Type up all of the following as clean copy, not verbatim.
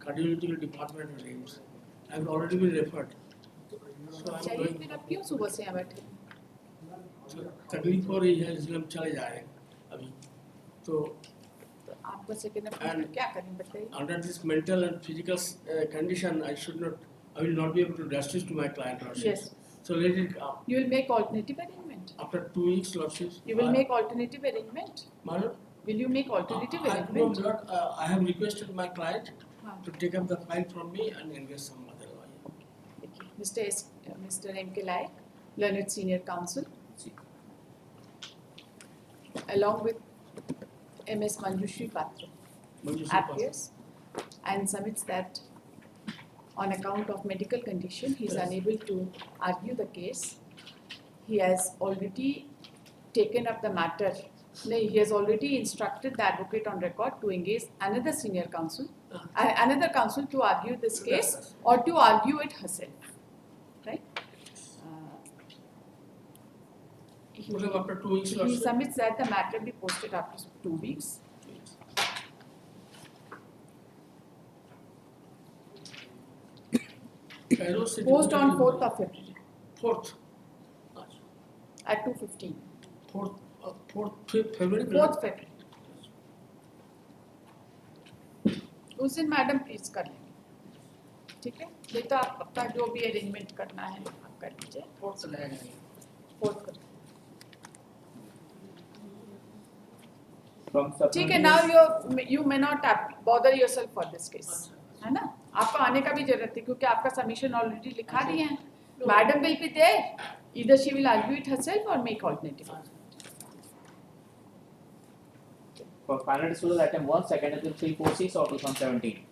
cardiological department of AIIMS. I've already been referred. So I'm चाहिए going. फिर आप क्यों सुबह से यहाँ बैठे? तकलीफ हो रही है इसलिए हम चले जा रहे हैं अभी. तो आपका सेकेंड अपॉइंटमेंट क्या करें बताइए? under this mental and physical condition, I will not be able to justice to my client or Yes. So let it You will make alternative arrangement. after 2 weeks, Lordship. You will make alternative arrangement. Madam, Will you make alternative no, arrangement? Lord, I have requested my client हाँ. to take up the file from me and engage some other lawyer. Mr. M.K. Laik, Learned Senior Counsel, along with M.S. Manjushri Patra, appears and submits that on account of medical condition, he is unable to argue the case. He has already taken up the matter. No, he has already instructed the advocate on record to engage another senior counsel, another counsel to argue this case or to argue it herself. Right? After 2 weeks, He submits that the matter be posted after 2 weeks. Post on 4th of February. 4th. At 2:15. 4th February. 4th February. उस दिन madam please कर लेंगे, ठीक है? ये तो आप अपना जो भी अरेंजमेंट करना है आप कर लीजिए. 4th से लगाएंगे. 4th कर. ठीक है. Now you may not bother yourself for this case, है ना? आपको आने का भी जरूरत है क्योंकि आपका सबमिशन ऑलरेडी लिखा दिए हैं. Madam will be there. Either she will argue it herself or make alternative. For final disposal item 1, second until 346 or 2017.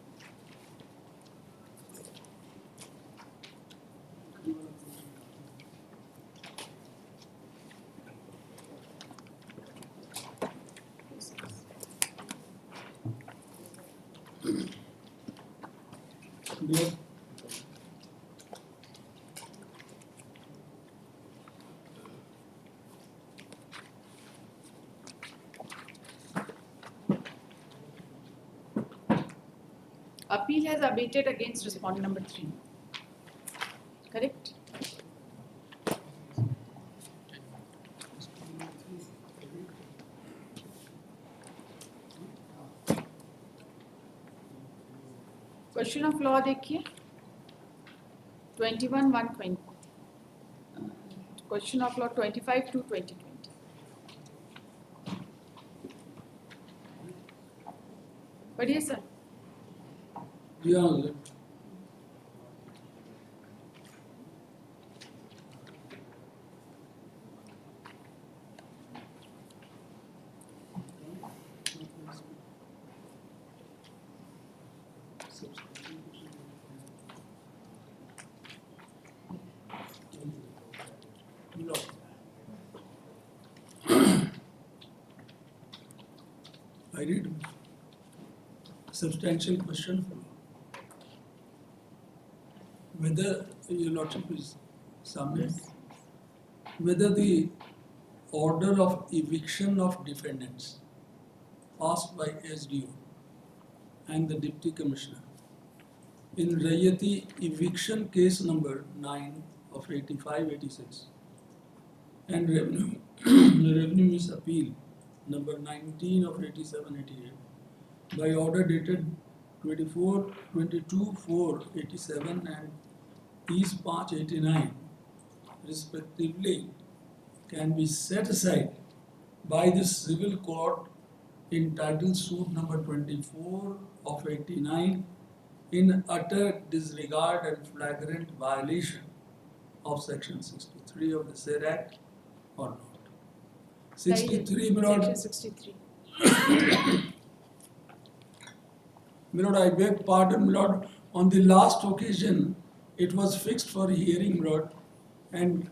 Appeal has abated against respondent number 3. Correct? Question of law देखिए. 21-120. Question of law 25 to 2020. पढ़िए sir. Yeah. No. I read substantial question for whether your lordship is submit whether the order of eviction of defendants passed by SDO and the deputy commissioner in Rayati eviction case number 9 of 85-86 and revenue miss appeal number 19 of 87-88 by order dated 24/22/4/87 and East 5/89 respectively can be set aside by the civil court entitled suit number 24 of 89 in utter disregard and flagrant violation of section 63 of the said act or not. 63 Section 63. My lord, I beg pardon, my lord. On the last occasion, it was fixed for hearing, my lord, and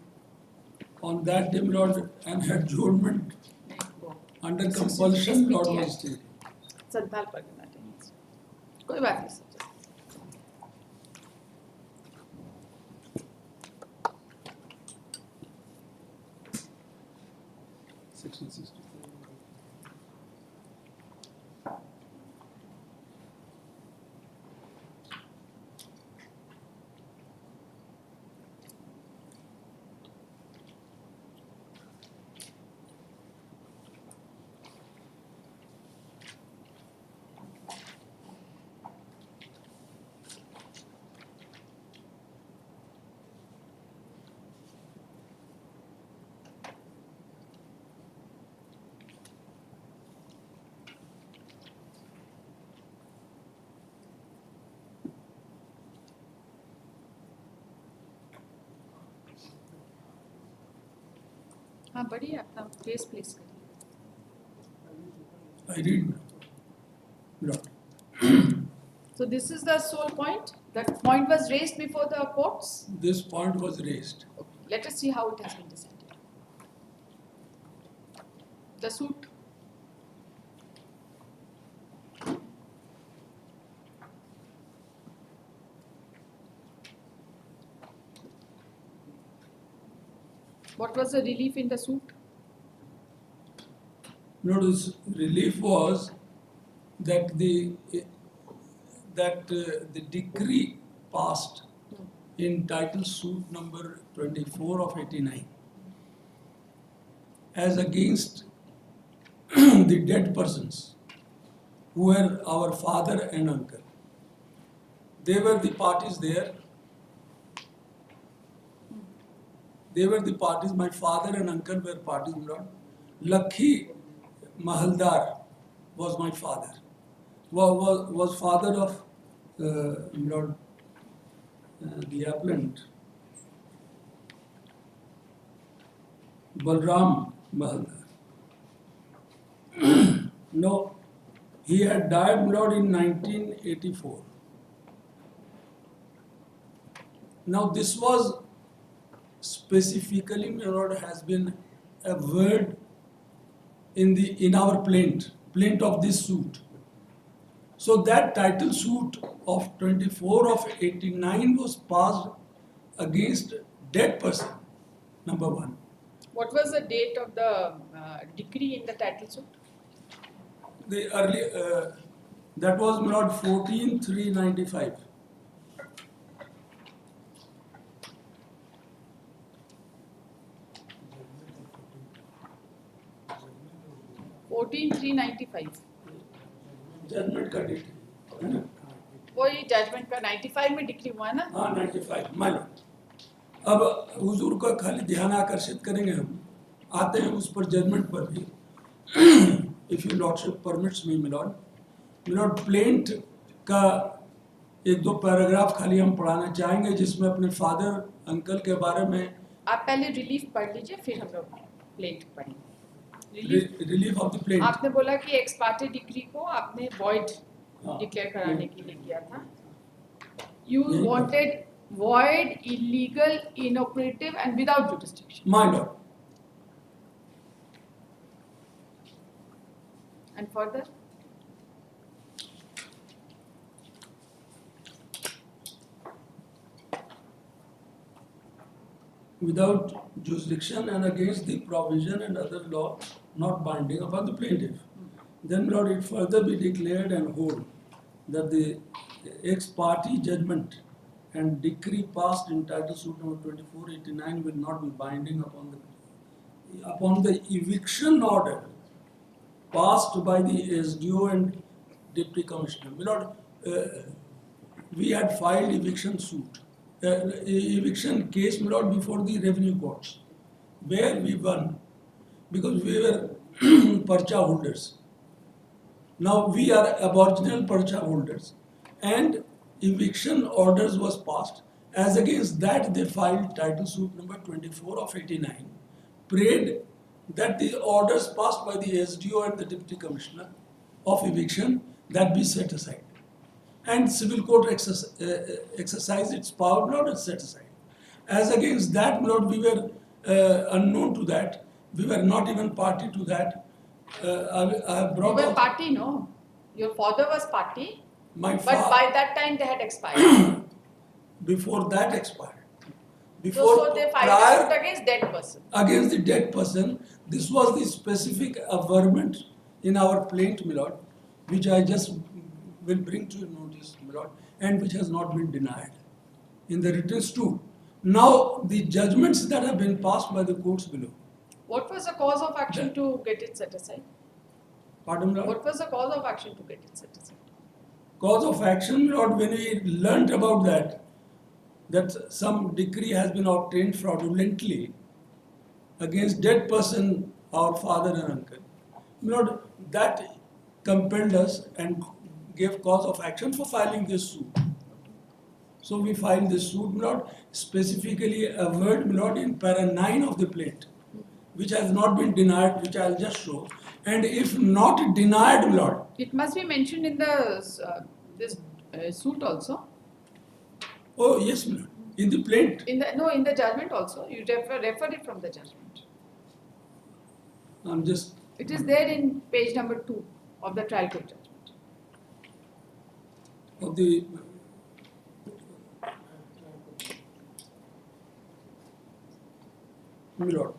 on that day, my lord, an adjournment under compulsion, my lord, was taken. Santhal पर देना चाहिए. कोई बात नहीं sir. Section 63. हाँ बढ़िया अपना case place करिए. I read now. Lord. So this is the sole point. That point was raised before the courts. This point was raised. Okay. Let us see how it has been decided. The suit. What was the relief in the suit? Notice relief was that the decree passed in title suit number 24 of 89 as against the dead persons who were our father and uncle. They were the parties there. They were the parties. My father and uncle were parties, my lord. Lakhi Mahaldar was my father. Was father of my lord, the appellant Balram Mahaldar. No, he had died, my lord, in 1984. Now this was specifically, my lord, has been a word in our plaint of this suit. So that title suit of 24 of 89 was passed against dead person, number one. What was the date of the decree in the title suit? The early, that was, my lord, 14/3/95. 14/3/95. Judgement का date है ना? वही judgement का 95 में decree हुआ ना. हाँ 95 मान लो. अब हुजूर का खाली ध्यान आकर्षित करेंगे हम, आते हैं उस पर जजमेंट पर भी. If you lordship permits me milord plaint का एक दो पैराग्राफ खाली हम पढ़ाना चाहेंगे जिसमें अपने फादर अंकल के बारे में. आप पहले रिलीफ पढ़ लीजिए फिर हम लोग प्लेंट पढ़ेंगे. Relief of the plaint. आपने बोला कि एक्स पार्टी डिक्री को आपने वॉइड हाँ. डिक्लेयर कराने के लिए किया था. You wanted void, illegal, inoperative and without jurisdiction. My lord. And further? Without jurisdiction and against the provision and other law not binding upon the plaintiff. Then, Lord, it further be declared and hold that the ex parte judgment and decree passed in title suit number 2489 will not be binding upon the eviction order passed by the SDO and Deputy Commissioner. My Lord, we had filed eviction suit, eviction case, my Lord, before the revenue courts, where we won because we were parcha holders. Now we are aboriginal parcha holders, and eviction orders was passed. As against that, they filed title suit number 24 of 89, prayed that the orders passed by the SDO and the Deputy Commissioner of eviction that be set aside. And civil court exercised its power, not set aside. As against that, Lord, we were unknown to that. We were not even party to that. I have brought You were up party, no? Your father was party, my but father. by that time they had expired. Before that expired. So they filed a suit against dead person. Against the dead person. This was the specific averment in our plaint, my lord, which I just will bring to your notice, my lord, and which has not been denied in the writings too. Now, the judgments that have been passed by the courts below. What was the cause of action to get it set aside? Pardon, my lord? What was the cause of action to get it set aside? Cause of action, my lord, when we learnt about that some decree has been obtained fraudulently against dead person, our father and uncle. My lord, that compelled us and gave cause of action for filing this suit. So we filed this suit, my lord, specifically a word, my lord, in para 9 of the plaint, which has not been denied, which I'll just show. And if not denied, my lord, It must be mentioned in the this suit also. oh yes, my lord, in the plaint, In the judgment also. You refer it from the judgment. I'm just, It is there in page number 2 of the trial court judgment. of the, my lord.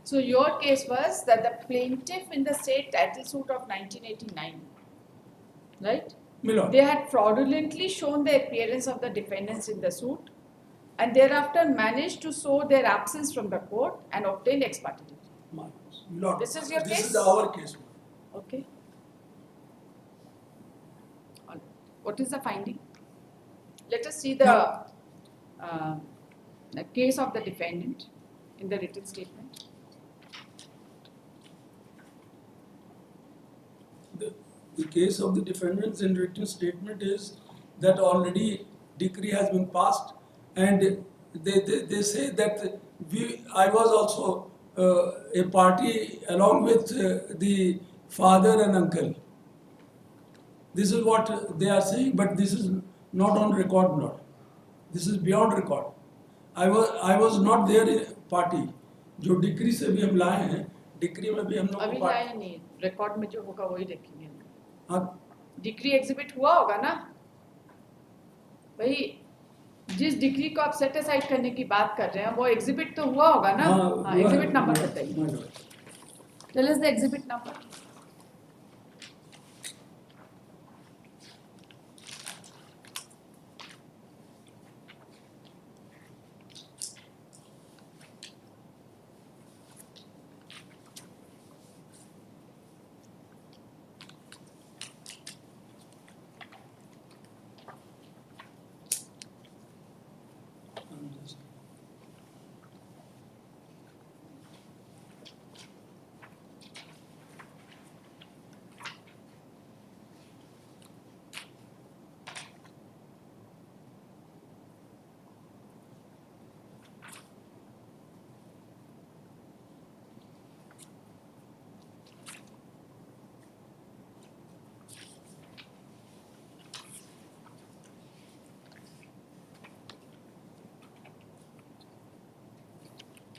So your case was that the plaintiff in the state title suit of 1989, right? My lord. They had fraudulently shown the appearance of the defendants in the suit and thereafter managed to show their absence from the court and obtained ex parte decree. My lord, This is your this case? is our case. Okay. What is the finding? Let us see the case of the defendant in the written statement. The case of the defendants in written statement is that already decree has been passed, and they say that I was also a party along with the father and uncle. This is what they are saying, but this is not on record, not. This is beyond record. I was not there in party. जो decree से भी हम लाए हैं, decree में भी हम लोग अभी को party- लाया नहीं, रिकॉर्ड में जो होगा वही देखेंगे. हाँ, डिक्री एग्जिबिट हुआ होगा ना भाई, जिस डिक्री को आप सेट असाइड करने की बात कर रहे हैं वो एग्जिबिट तो हुआ होगा ना. हाँ, एग्जिबिट नंबर बताइए. Tell us the exhibit number.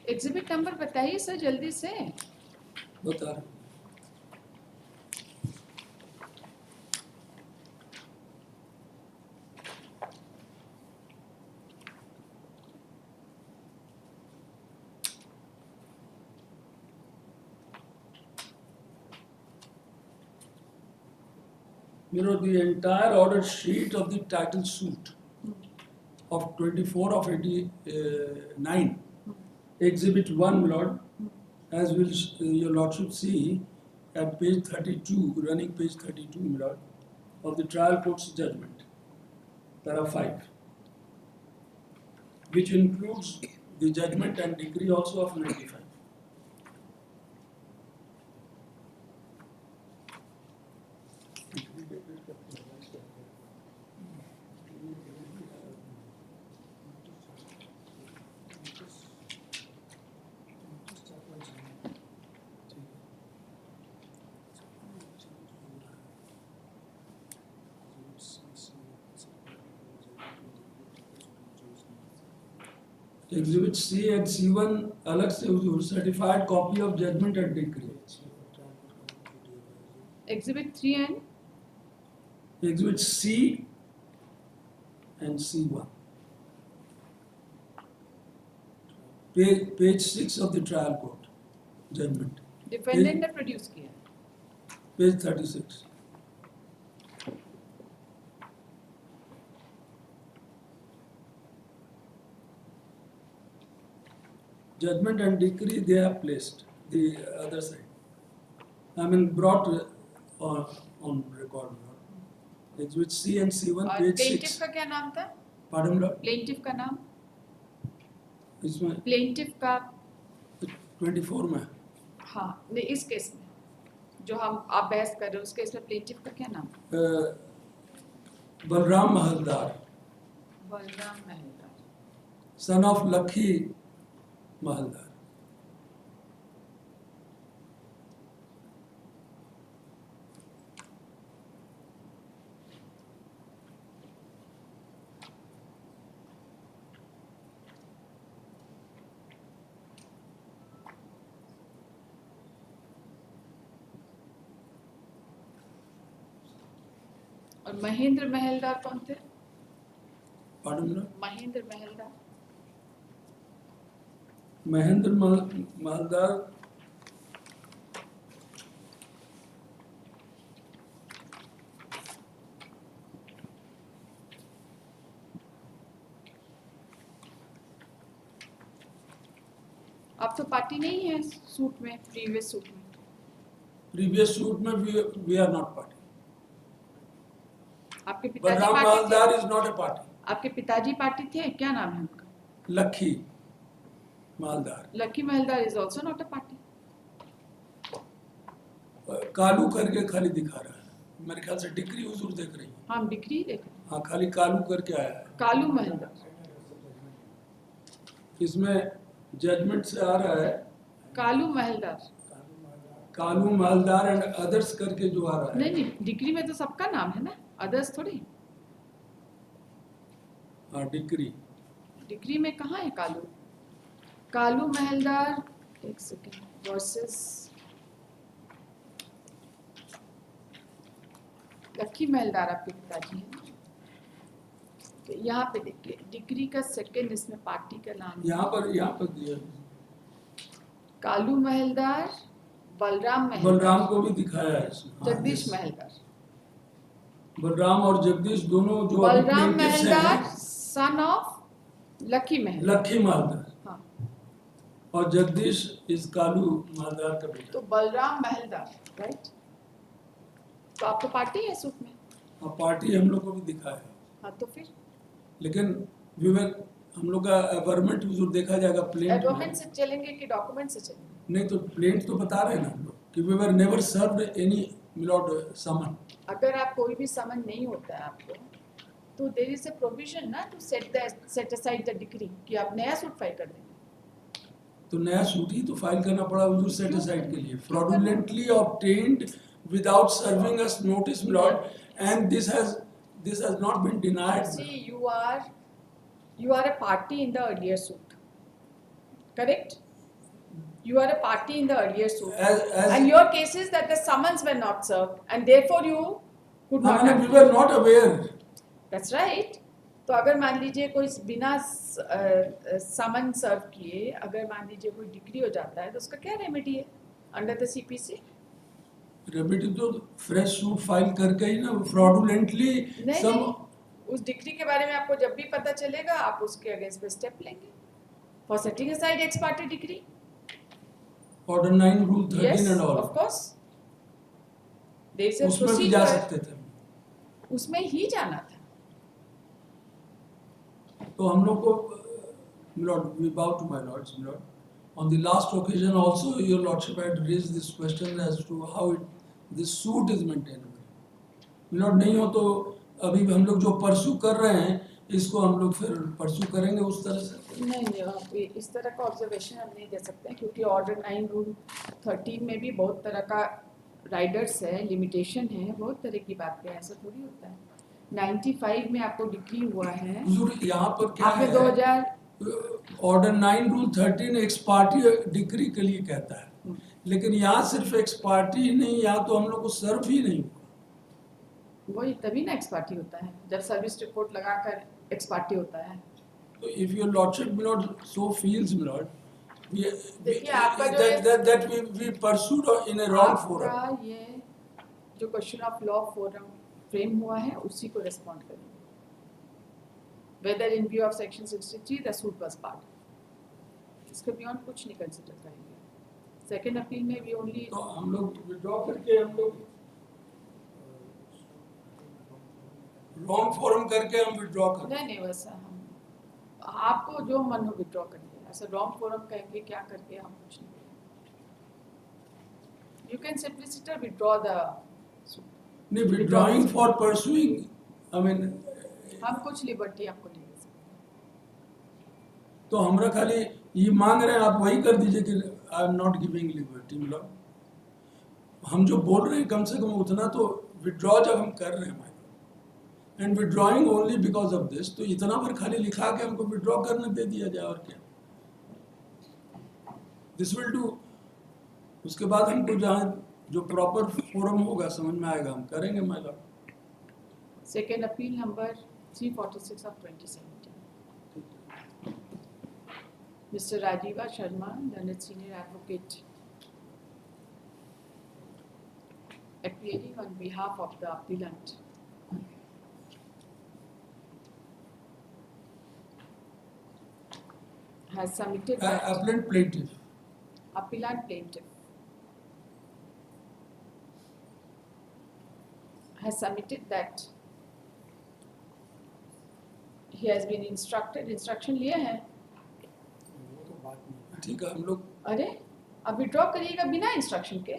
Exhibit number बताइए सर जल्दी से. बता रहे. The entire order sheet of the title suit of 24 of 89, Exhibit 1, my lord, as will your lordship see at page 32, running page 32, my lord, of the trial court's judgment, para 5, which includes the judgment and decree also of 95. Exhibit C and C1 अलग से certified copy of judgment and decree. Exhibit 3 and Exhibit C and C1. Page 6 of the trial court judgment. Defendant ने produce किया. Page 36. judgment and decree they have placed the other side. I mean brought on record. It's with C and C1 और page plaintiff 6. का क्या नाम था? Pardon me? Plaintiff का नाम? इसमें प्लेंटिफ का 24 में. हाँ नहीं इस केस में जो हम आप बहस कर रहे हो उस केस में प्लेंटिफ का क्या नाम? बलराम महलदार, बलराम महलदार, son of लखी महलदार. और महेंद्र महलदार कौन थे? Pardon me? महेंद्र महलदार महेंद्र महलदार आप तो पार्टी नहीं है सूट में, प्रीवियस सूट में. previous suit में we are not party. आपके पिताजी बलराम पार्टी महलदार थे? is not a party. आपके पिताजी पार्टी थे? क्या नाम है उनका? लखी Mahaldar. Lucky Mahaldar is also not a party. Kalu करके खाली दिखा रहा है. मेरे ख्याल से डिक्री हुजूर देख रही है. हम डिग्री देख रहे हैं. हाँ खाली कालू करके आया है. कालू महलदार, इसमें जजमेंट से आ रहा है कालू महलदार. कालू महलदार एंड अदर्स करके जो आ रहा है. नहीं नहीं डिग्री में तो सबका नाम है ना, अदर्स थोड़ी. हाँ डिक्री. डिग्री में कहाँ है कालू? कालू महलदार एक सेकेंड वर्सेस लकी महलदार आपके पिताजी हैं. तो यहाँ पे देखिए डिग्री का सेकेंड इसमें पार्टी का नाम है. यहाँ पर दिया है. कालू महलदार, बलराम महलदार, बलराम को भी दिखाया है इसमें. हाँ, जगदीश yes. महलदार. बलराम और जगदीश दोनों जो अभी बलराम plaintiffs महलदार हैं, सन ऑफ लकी महलदार. लखी महलदार. हाँ और जगदीश इस कालू महलदार का बेटा. तो बलराम महलदार राइट. तो आपको पार्टी है सूट में. हाँ पार्टी हम लोग को भी दिखाया है. हाँ तो फिर लेकिन हम लोग का गवर्नमेंट हुजूर देखा जाएगा प्लेंट एडवोकेट से चलेंगे कि डॉक्यूमेंट से चलेंगे? नहीं तो प्लेंट तो बता रहे हैं ना हम लोग कि we were never served any milord summon. अगर आप कोई भी समन नहीं होता है आपको तो देयर इज अ प्रोविजन ना to set aside the decree कि आप नया सूट फाइल कर देंगे. तो नया सूट ही तो फाइल करना पड़ा हुजूर सेट असाइड के लिए. Fraudulently obtained without serving us notice milord and this has not been denied. See, you are a party in the earlier suit, correct? You are a party in the earlier suit, and your case is that the summons were not served, and therefore you could not. we were not aware. That's right. तो अगर मान लीजिए कोई बिना समन सर्व किए अगर मान लीजिए कोई डिग्री हो जाता है तो उसका क्या रेमेडी है अंडर द सीपीसी? रेमेडी तो फ्रेश सूट फाइल करके ही ना फ्रॉडुलेंटली नहीं, उस डिग्री के बारे में आपको जब भी पता चलेगा आप उसके अगेंस्ट पे स्टेप लेंगे for setting aside ex parte decree. Order 9 rule 13 and all. Of course there is a उसमें भी जा सकते थे. उसमें ही जाना था. तो हम लोग को milord we bow to my lords milord. On the last occasion also your lordship had raised this question as to how this suit is maintainable. Milord नहीं हो तो अभी हम लोग जो परसू कर रहे हैं इसको हम लोग फिर परसू करेंगे उस तरह से. नहीं आप इस तरह का ऑब्जर्वेशन हम नहीं दे सकते हैं क्योंकि ऑर्डर 9 रूल 13 में भी बहुत तरह का राइडर्स है, लिमिटेशन है, बहुत तरह की बातें हैं. ऐसा थोड़ी होता है. 95 में आपको डिग्री हुआ है. हुजूर यहाँ पर क्या आपने है 2000 order 9 rule 13 x parte degree के लिए कहता है. लेकिन यहाँ सिर्फ एक्स पार्टी ही नहीं, यहाँ तो हम लोग को सर्व ही नहीं हुआ. वही तभी ना एक्स पार्टी होता है जब सर्विस रिपोर्ट लगाकर एक्स पार्टी होता है. तो if your lordship milord so feels milord देखिए आपका जो that we pursued in a wrong forum. आपका ये जो question of law forum frame हुआ है उसी को रिस्पॉन्ड करेंगे. Whether in view of section 63 the suit was barred. इसके बियॉन्ड कुछ नहीं कंसिडर करेंगे। सेकेंड अपील में भी ओनली तो हम लोग विड्रॉ करके हम लोग रॉन्ग फॉर्म करके हम विड्रॉ करते नहीं वैसा हम आपको जो मन हो विड्रॉ करिए, ऐसा रॉन्ग फोरम कहेंगे क्या करके हम कुछ नहीं करेंगे। You can simply withdraw the नहीं, withdrawing for pursuing, I mean हम कुछ लिबर्टी आपको नहीं दे सकते। तो हमरा खाली ये मांग रहे हैं, आप वही कर दीजिए कि I am not giving liberty. मतलब हम जो बोल रहे हैं कम से कम उतना तो विड्रॉ जब हम कर रहे हैं and withdrawing only because of this, तो इतना पर खाली लिखा के हमको विड्रॉ करने दे दिया जाए और क्या। This will do. उसके बाद हमको जहाँ जो प्रॉपर फोरम होगा समझ में आएगा हम करेंगे my Lord. Second appeal number 346 of 2017, Mr. Rajiva Sharma, learned senior advocate, appearing on behalf of the appellant, has submitted that Appellant plaintiff. appellant plaintiff has submitted that he has been instruction लिए हैं। ठीक है, हम लोग अरे अब withdraw करिएगा बिना इंस्ट्रक्शन के।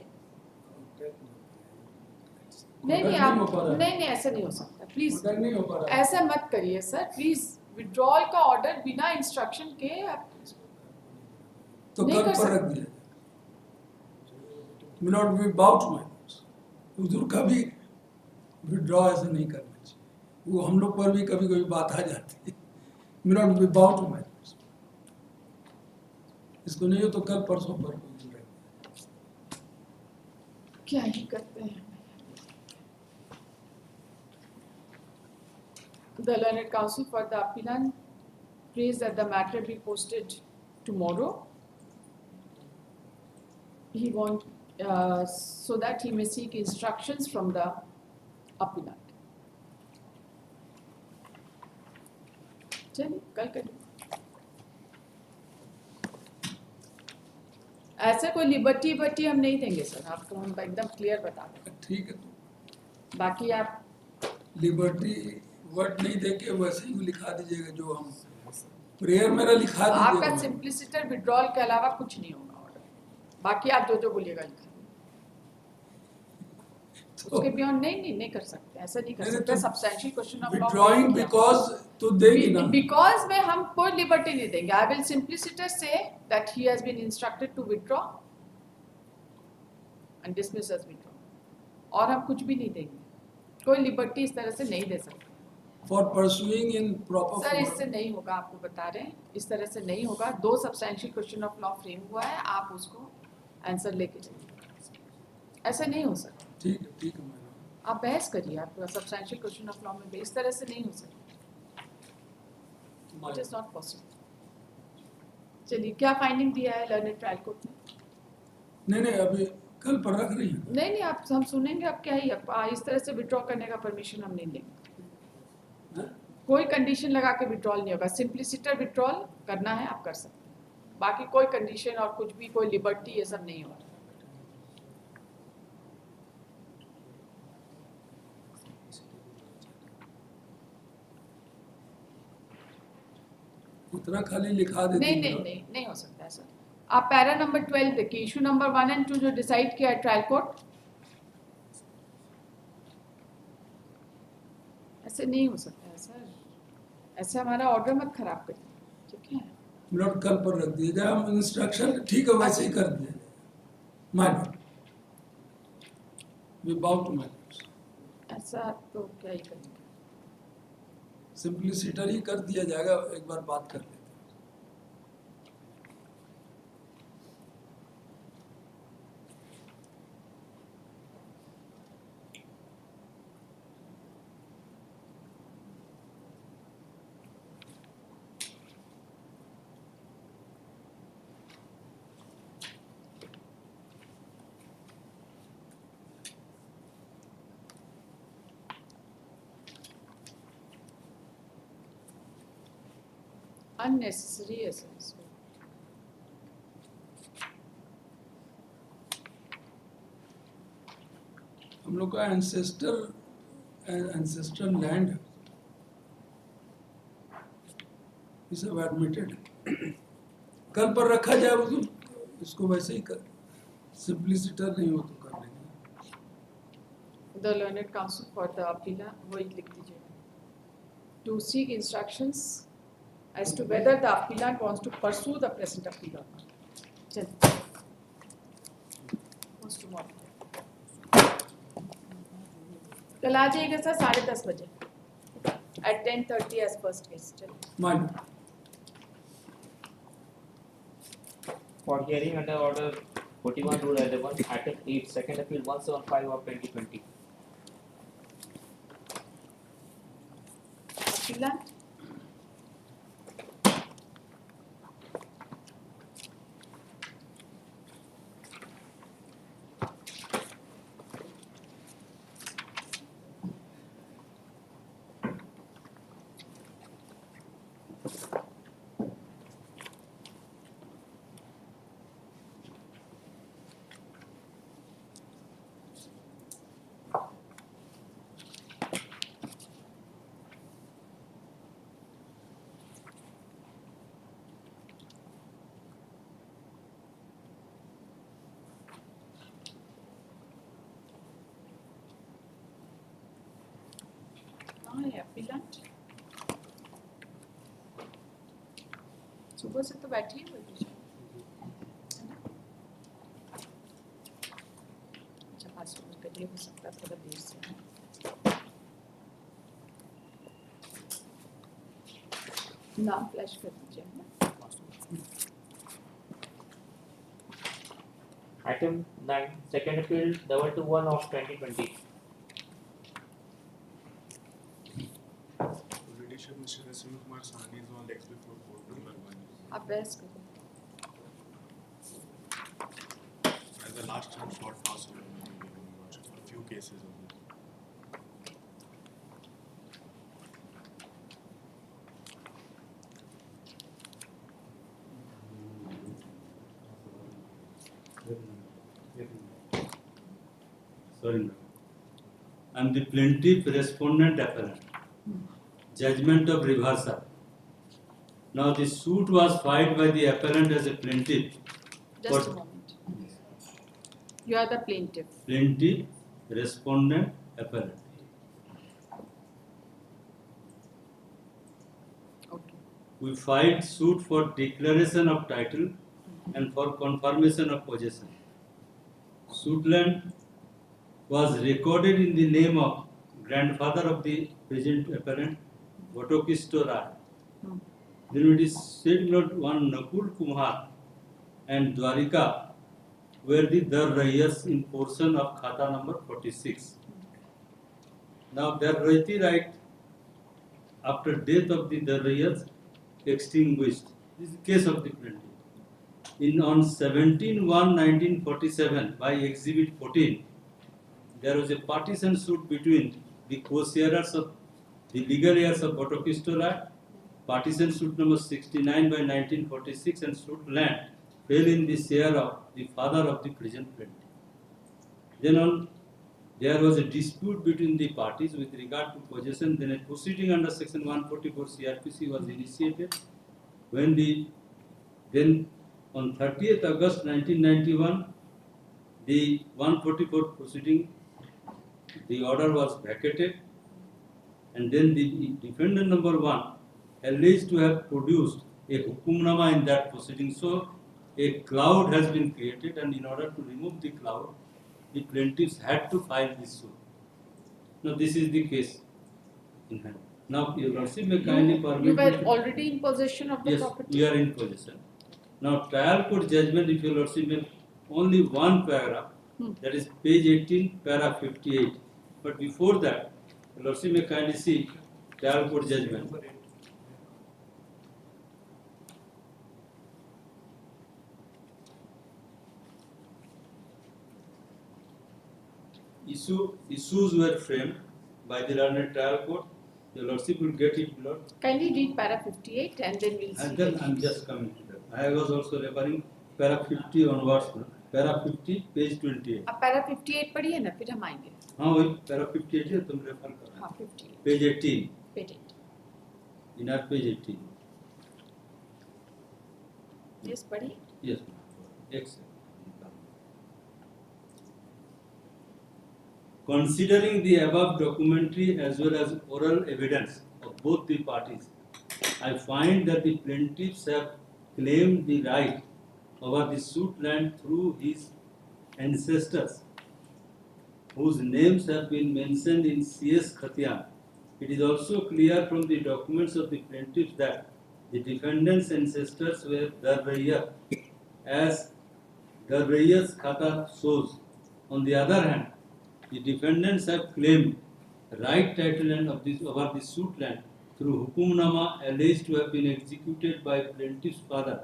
नहीं आप नहीं ऐसा नहीं हो सकता, प्लीज नहीं हो पा रहा है। ऐसा मत करिए सर, प्लीज विड्रॉल का ऑर्डर बिना इंस्ट्रक्शन के आप तो नहीं कल कर पर रख दिया milord, we bow to my हुजूर का भी विड्रॉ ऐसे नहीं करना चाहिए, वो हम लोग पर भी कभी कभी बात आ जाती है। Milord, we bow to my इसको नहीं हो तो कल परसों पर क्या ही करते हैं। The learned counsel for the appellant prays that the matter be posted tomorrow. He want so that he may seek instructions from the appellant. चलिए कल करिए। ऐसे कोई लिबर्टी हम नहीं देंगे सर, आपको हम एकदम क्लियर बता दें। ठीक है। तो बाकी आप लिबर्टी वर्ड नहीं देके वैसे ही लिखा दीजिएगा जो हम प्रेयर मेरा लिखा आपका दीजिएगा। सिंप्लिसिटर विड्रॉल के अलावा कुछ नहीं होगा ऑर्डर, बाकी आप जो बोलिएगा लिखा तो उसके बियॉन्ड नहीं कर सकते, ऐसा नहीं कर सकते। Substantial question of law withdrawing because तो देगी ना, बिकॉज में हम कोई लिबर्टी नहीं देंगे। आई will simpliciter say that he has been instructed to withdraw and dismiss as withdraw, और हम कुछ भी नहीं देंगे, कोई लिबर्टी इस तरह से नहीं दे सकते for pursuing in proper. Sir. इससे नहीं होगा, आपको बता रहे हैं, इस तरह से नहीं होगा। 2 substantial question of law frame हुआ है, आप उसको आंसर लेके चलिए, ऐसा नहीं हो सकता। ठीक है मैडम, आप बहस करिए, आप सब्सटेंशियल क्वेश्चन ऑफ लॉ में भी इस तरह से नहीं हो सकता, इट इज नॉट पॉसिबल। चलिए क्या फाइंडिंग दिया है लर्नेड ट्रायल कोर्ट ने? नहीं अभी कल पर रख रही है। नहीं आप हम सुनेंगे, अब क्या ही इस तरह से विड्रॉ करने का परमिशन हम नहीं देंगे। कोई कंडीशन लगा के विड्रॉल नहीं होगा, सिंप्लिसिटर विड्रॉल करना है आप कर सकते हैं, बाकी कोई कंडीशन और कुछ भी कोई लिबर्टी ये सब नहीं होगा। इतना खाली लिखा देते नहीं हो सकता है सर। आप पैरा नंबर 12 देखिए, इशू नंबर 1 और 2 जो डिसाइड किया है ट्रायल कोर्ट, ऐसे नहीं हो सकता है सर, ऐसे हमारा ऑर्डर मत खराब करिए, ठीक है। मिनट कल पर रख दिया जाए, हम इंस्ट्रक्शन ठीक है वैसे ही कर दिया जाए। My Lord, we bow to my Lord. ऐसा तो क्या ही करेंगे, सिंप्लिसिटर ही कर दिया जाएगा, एक बार बात कर लेते हैं। unnecessary है सर इसमें। हम लोग का ancestral land is admitted. कल पर रखा जाए वो तो इसको वैसे ही कर सिंप्लिसिटर नहीं हो तो कर लेंगे. The learned counsel for the appellant, वही लिख दीजिए. To seek instructions as to whether the appellant wants to pursue the present appeal or not. चलिए. Wants to what? कल आ जाइएगा सर 10:30 बजे. At 10:30 as first case. चलिए. मान For hearing under order 41 rule at 1 item 8 second appeal 175 of 2020. Appellant. appellant. सुबह से तो बैठी ही हुई है ना. अच्छा 5 मिनट के लिए हो सकता है थोड़ा देर से. नाम फ्लैश कर दीजिए ना. Item 9 second appeal 121 of 2020. Judicial Mr. Rasim Kumar Sahni is on next before court to Larwani. आप बहस करो. As the last time short pass over for a few cases only. Sorry, ma'am. I'm the plaintiff respondent appellant. Judgment of reversal. Now the suit was filed by the appellant as a plaintiff. Just a moment. You are the plaintiff. Plaintiff, respondent, appellant. Okay. We filed suit for declaration of title and for confirmation of possession. Suit land was recorded in the name of grandfather of the present appellant, Votokisto Rai. Then it is said that one Nakul Kumar and Dwarika were the Darrayas in portion of Khata number 46. Now Darrayati right after death of the Darrayas extinguished. This is the case of the plaintiff. On 17/1/1947 by Exhibit 14, there was a partition suit between the co-sharers of the legal heirs of Votokisto Rai. Partition suit number 69 by 1946 and suit land fell in the share of the father of the present plaintiff. Then there was a dispute between the parties with regard to possession. Then a proceeding under section 144 CRPC was initiated. Then on 30th August 1991, the 144 proceeding, the order was vacated, and then the defendant number 1 alleged to have produced a hukumnama in that proceeding. So a cloud has been created, and in order to remove the cloud, the plaintiffs had to file this suit. Now this is the case in hand. Now your Lordship may kindly permit You me were to- already in possession of the Yes, property? we are in possession. Now trial court judgment, if your Lordship may, only one paragraph, that is page 18, para 58. But before that, your Lordship may kindly see trial court judgment. Issues were framed by the learned trial court. Your Lordship will get it below. Kindly read para 58 and then we'll see. And then I'm just coming to that. I was also referring para 50 onwards. Para 50, page 28. अब para 58 पढ़िए ना फिर हम आएंगे. हाँ वही para 58 है, तुम रेफर करो हाँ 58 page 18 patent in our page 18 yes पढ़िए yes एक second. Considering the above documentary as well as oral evidence of both the parties, I find that the plaintiffs have claimed the right over the suit land through his ancestors, whose names have been mentioned in C.S. Khatian. It is also clear from the documents of the plaintiffs that the defendants' ancestors were Darraiya, as Darraiya's Khata shows. On the other hand, the defendants have claimed right title land of this over the suit land through hukumnama alleged to have been executed by plaintiff's father,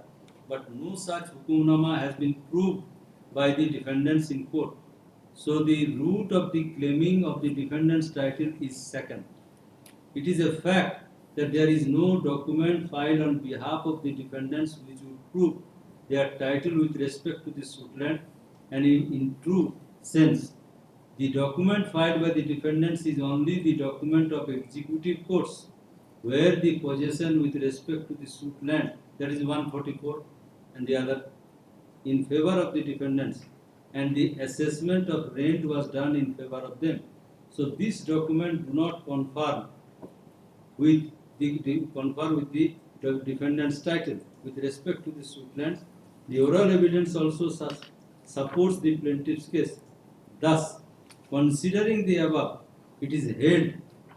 but no such hukumnama has been proved by the defendants in court. So the root of the claiming of the defendant's title is second. It is a fact that there is no document filed on behalf of the defendants which would prove their title with respect to the suit land, and in true sense, the document filed by the defendants is only the document of executive courts, where the possession with respect to the suit land, that is 144, and the other in favor of the defendants, and the assessment of rent was done in favor of them. So this document do not conform with the defendant's title with respect to the suit lands. The oral evidence also supports the plaintiff's case. Thus, considering the above, it is held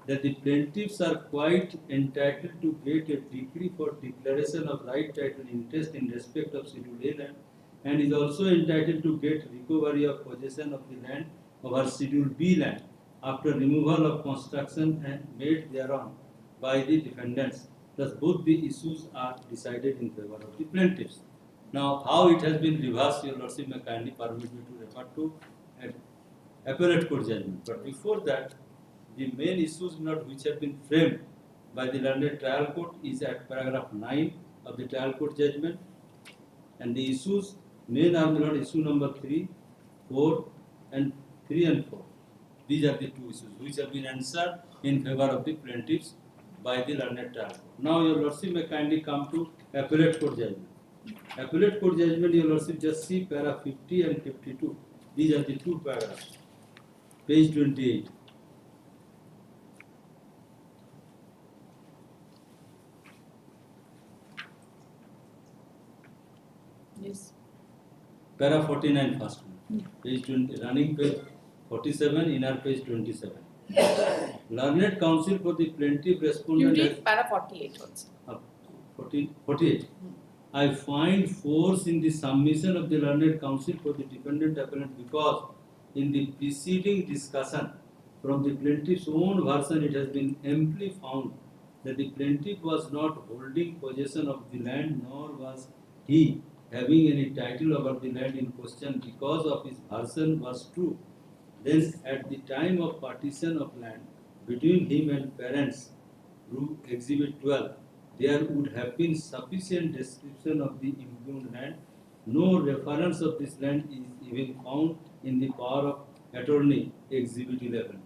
that the plaintiffs are quite entitled to get a decree for declaration of right title interest in respect of Schedule A land, and is also entitled to get recovery of possession of the land over Schedule B land after removal of construction and made thereon by the defendants. Thus, both the issues are decided in favor of the plaintiffs. Now, how it has been reversed, Your Lordship may kindly permit me to refer to an appellate court judgment. But before that, the main issues which have been framed by the learned trial court is at paragraph 9 of the trial court judgment, and the issues main are issue number 3, 4, and 3 and 4. These are the two issues which have been answered in favor of the plaintiffs by the learned trial court. Now, Your Lordship may kindly come to appellate court judgment. Appellate court judgment, Your Lordship, just see para 50 and 52. These are the two paragraphs. Page 28. Yes. Para 49 first one. Page 20, running page 47, inner page 27. Learned counsel for the plaintiff You respondent. read para 48 also. 48. I find force in the submission of the learned counsel for the defendant appellant because in the preceding discussion from the plaintiff's own version it has been amply found that the plaintiff was not holding possession of the land nor was he having any title over the land in question because of his version was true. Then at the time of partition of land between him and parents, through Exhibit 12, there would have been sufficient description of the impugned land. No reference of this land is even found in the power of attorney, Exhibit 11.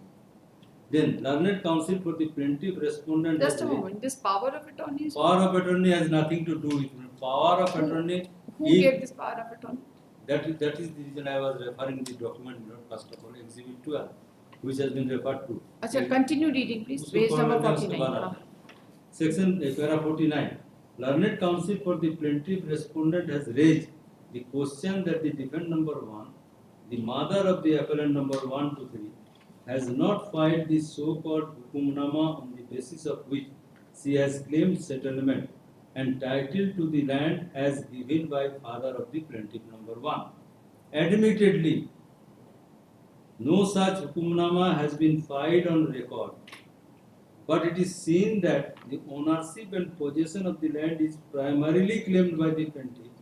Then, learned counsel for the plaintiff respondent. Just a moment. This power of attorney is Power of attorney has nothing to do with it. Power of attorney. who gave this power of attorney? That is the reason I was referring the document, first of all, Exhibit 12, which has been referred to. Acha, continue reading, please. Page number 49. Section para 49. Learned counsel for the plaintiff respondent has raised the question that the defendant number 1, the mother of the appellant number 1 to 3, has not filed the so-called hukumnama on the basis of which she has claimed settlement and title to the land as given by father of the plaintiff number 1. Admittedly, no such hukumnama has been filed on record, but it is seen that the ownership and possession of the land is primarily claimed by the plaintiff,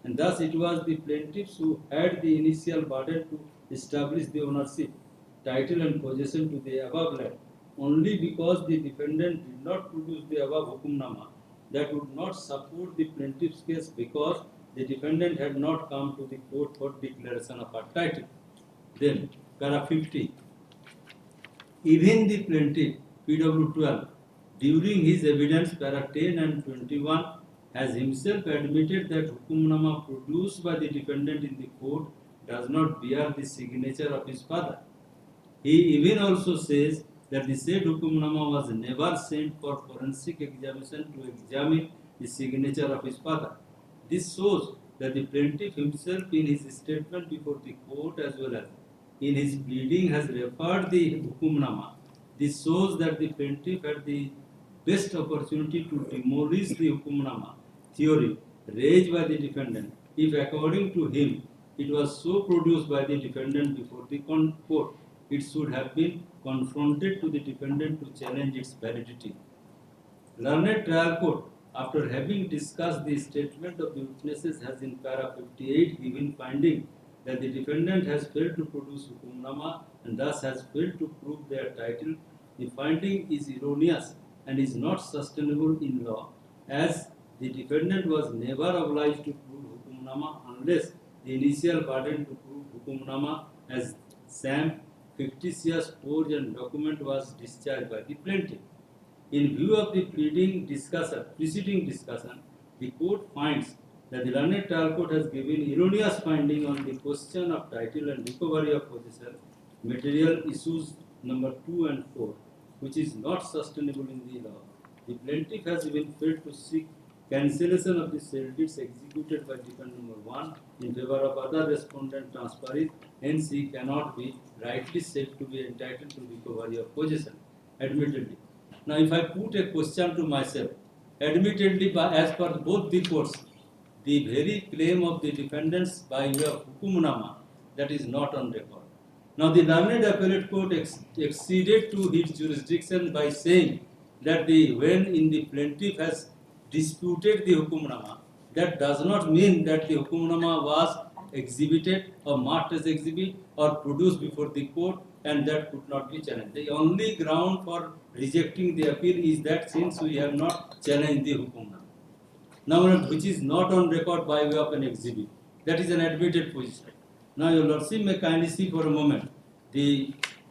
and thus it was the plaintiffs who had the initial burden to establish the ownership, title and possession to the above land. Only because the defendant did not produce the above hukumnama, that would not support the plaintiff's case because the defendant had not come to the court for declaration of her title. Then, para 50. even the plaintiff, PW12, during his evidence para 10 and 21, has himself admitted that hukumnama produced by the defendant in the court does not bear the signature of his father. He even also says that the said hukumnama was never sent for forensic examination to examine the signature of his father. This shows that the plaintiff himself in his statement before the court as well as in his pleading has referred the hukumnama. This shows that the plaintiff had the best opportunity to demolish the hukumnama theory raised by the defendant if according to him it was so produced by the defendant before the court. It should have been confronted to the defendant to challenge its validity. Learned trial court, after having discussed the statement of the witnesses, has in para 58 given finding that the defendant has failed to produce hukumnama and thus has failed to prove their title. The finding is erroneous and is not sustainable in law, as the defendant was never obliged to prove hukumnama unless the initial burden to prove hukumnama as sham, fictitious, forged and document was discharged by the plaintiff. In view of the preceding discussion, the court finds that the learned trial court has given erroneous finding on the question of title and recovery of possession material issues number 2 and 4, which is not sustainable in the law. The plaintiff has even failed to seek cancellation of the sale deeds executed by defendant number 1 in favor of other respondent transferees, hence he cannot be rightly said to be entitled to recovery of possession, admittedly. Now, if I put a question to myself, admittedly, as per both the courts, the very claim of the defendants by way of hukumnama, that is not on record. Now, the learned appellate court exceeded to its jurisdiction by saying that when in the plaintiff has disputed the hukumnama, that does not mean that the hukumnama was exhibited or marked as exhibit or produced before the court, and that could not be challenged. The only ground for rejecting the appeal is that since we have not challenged the hukumnama, now which is not on record by way of an exhibit, that is an admitted position. Now, your lordship may kindly see for a moment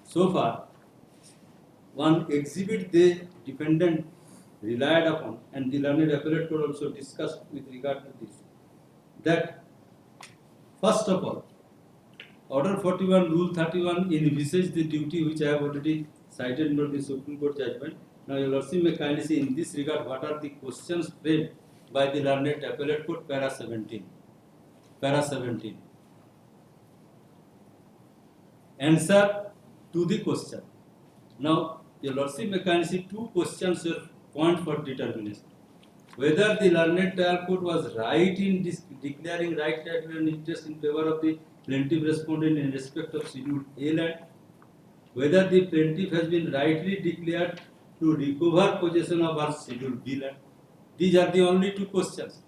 so far one exhibit the defendant relied upon, and the learned appellate court also discussed with regard to this, that first of all, Order 41, Rule 31 envisages the duty which I have already cited in the Supreme Court judgment. Now, your lordship may kindly see in this regard what are the questions framed by the learned appellate court, para 17. Para 17. Answer to the question. Now, your lordship may kindly see two questions here, point for determination. Whether the learned trial court was right in declaring right title and interest in favor of the plaintiff respondent in respect of Schedule A land, whether the plaintiff has been rightly declared to recover possession of her Schedule B land. These are the only two questions.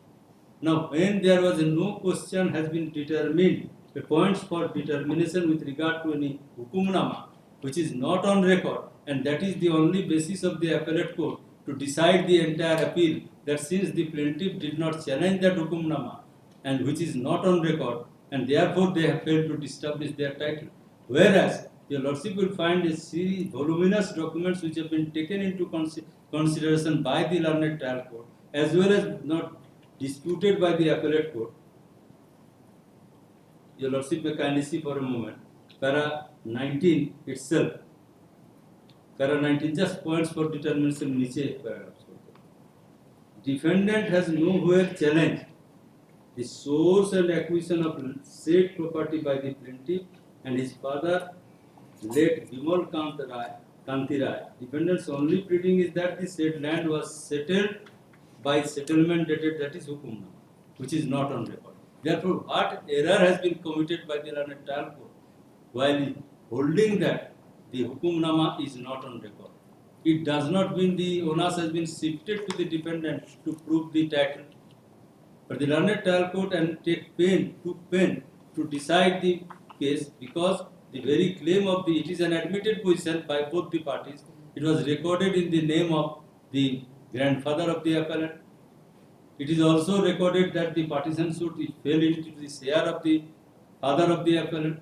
Now, when there was no question has been determined, the points for determination with regard to any hukumnama, which is not on record, and that is the only basis of the appellate court to decide the entire appeal, that since the plaintiff did not challenge that hukumnama, and which is not on record, and therefore they have failed to establish their title. Whereas, your lordship will find a series voluminous documents which have been taken into consideration by the learned trial court, as well as not disputed by the appellate court. Your lordship may kindly see for a moment, para 19 itself. Para 19 just points for determination niche paragraphs. Defendant has nowhere challenged the source and acquisition of said property by the plaintiff and his father, late Bimal Kanti Rai. Defendant's only pleading is that the said land was settled by settlement dated, that is hukumnama, which is not on record. Therefore, what error has been committed by the learned trial court while holding that the hukumnama is not on record? It does not mean the onus has been shifted to the defendant to prove the title. But the learned trial court took pain to decide the case, because the very claim of it is an admitted position by both the parties. It was recorded in the name of the grandfather of the appellant. It is also recorded that the partition suit fell into the share of the father of the appellant.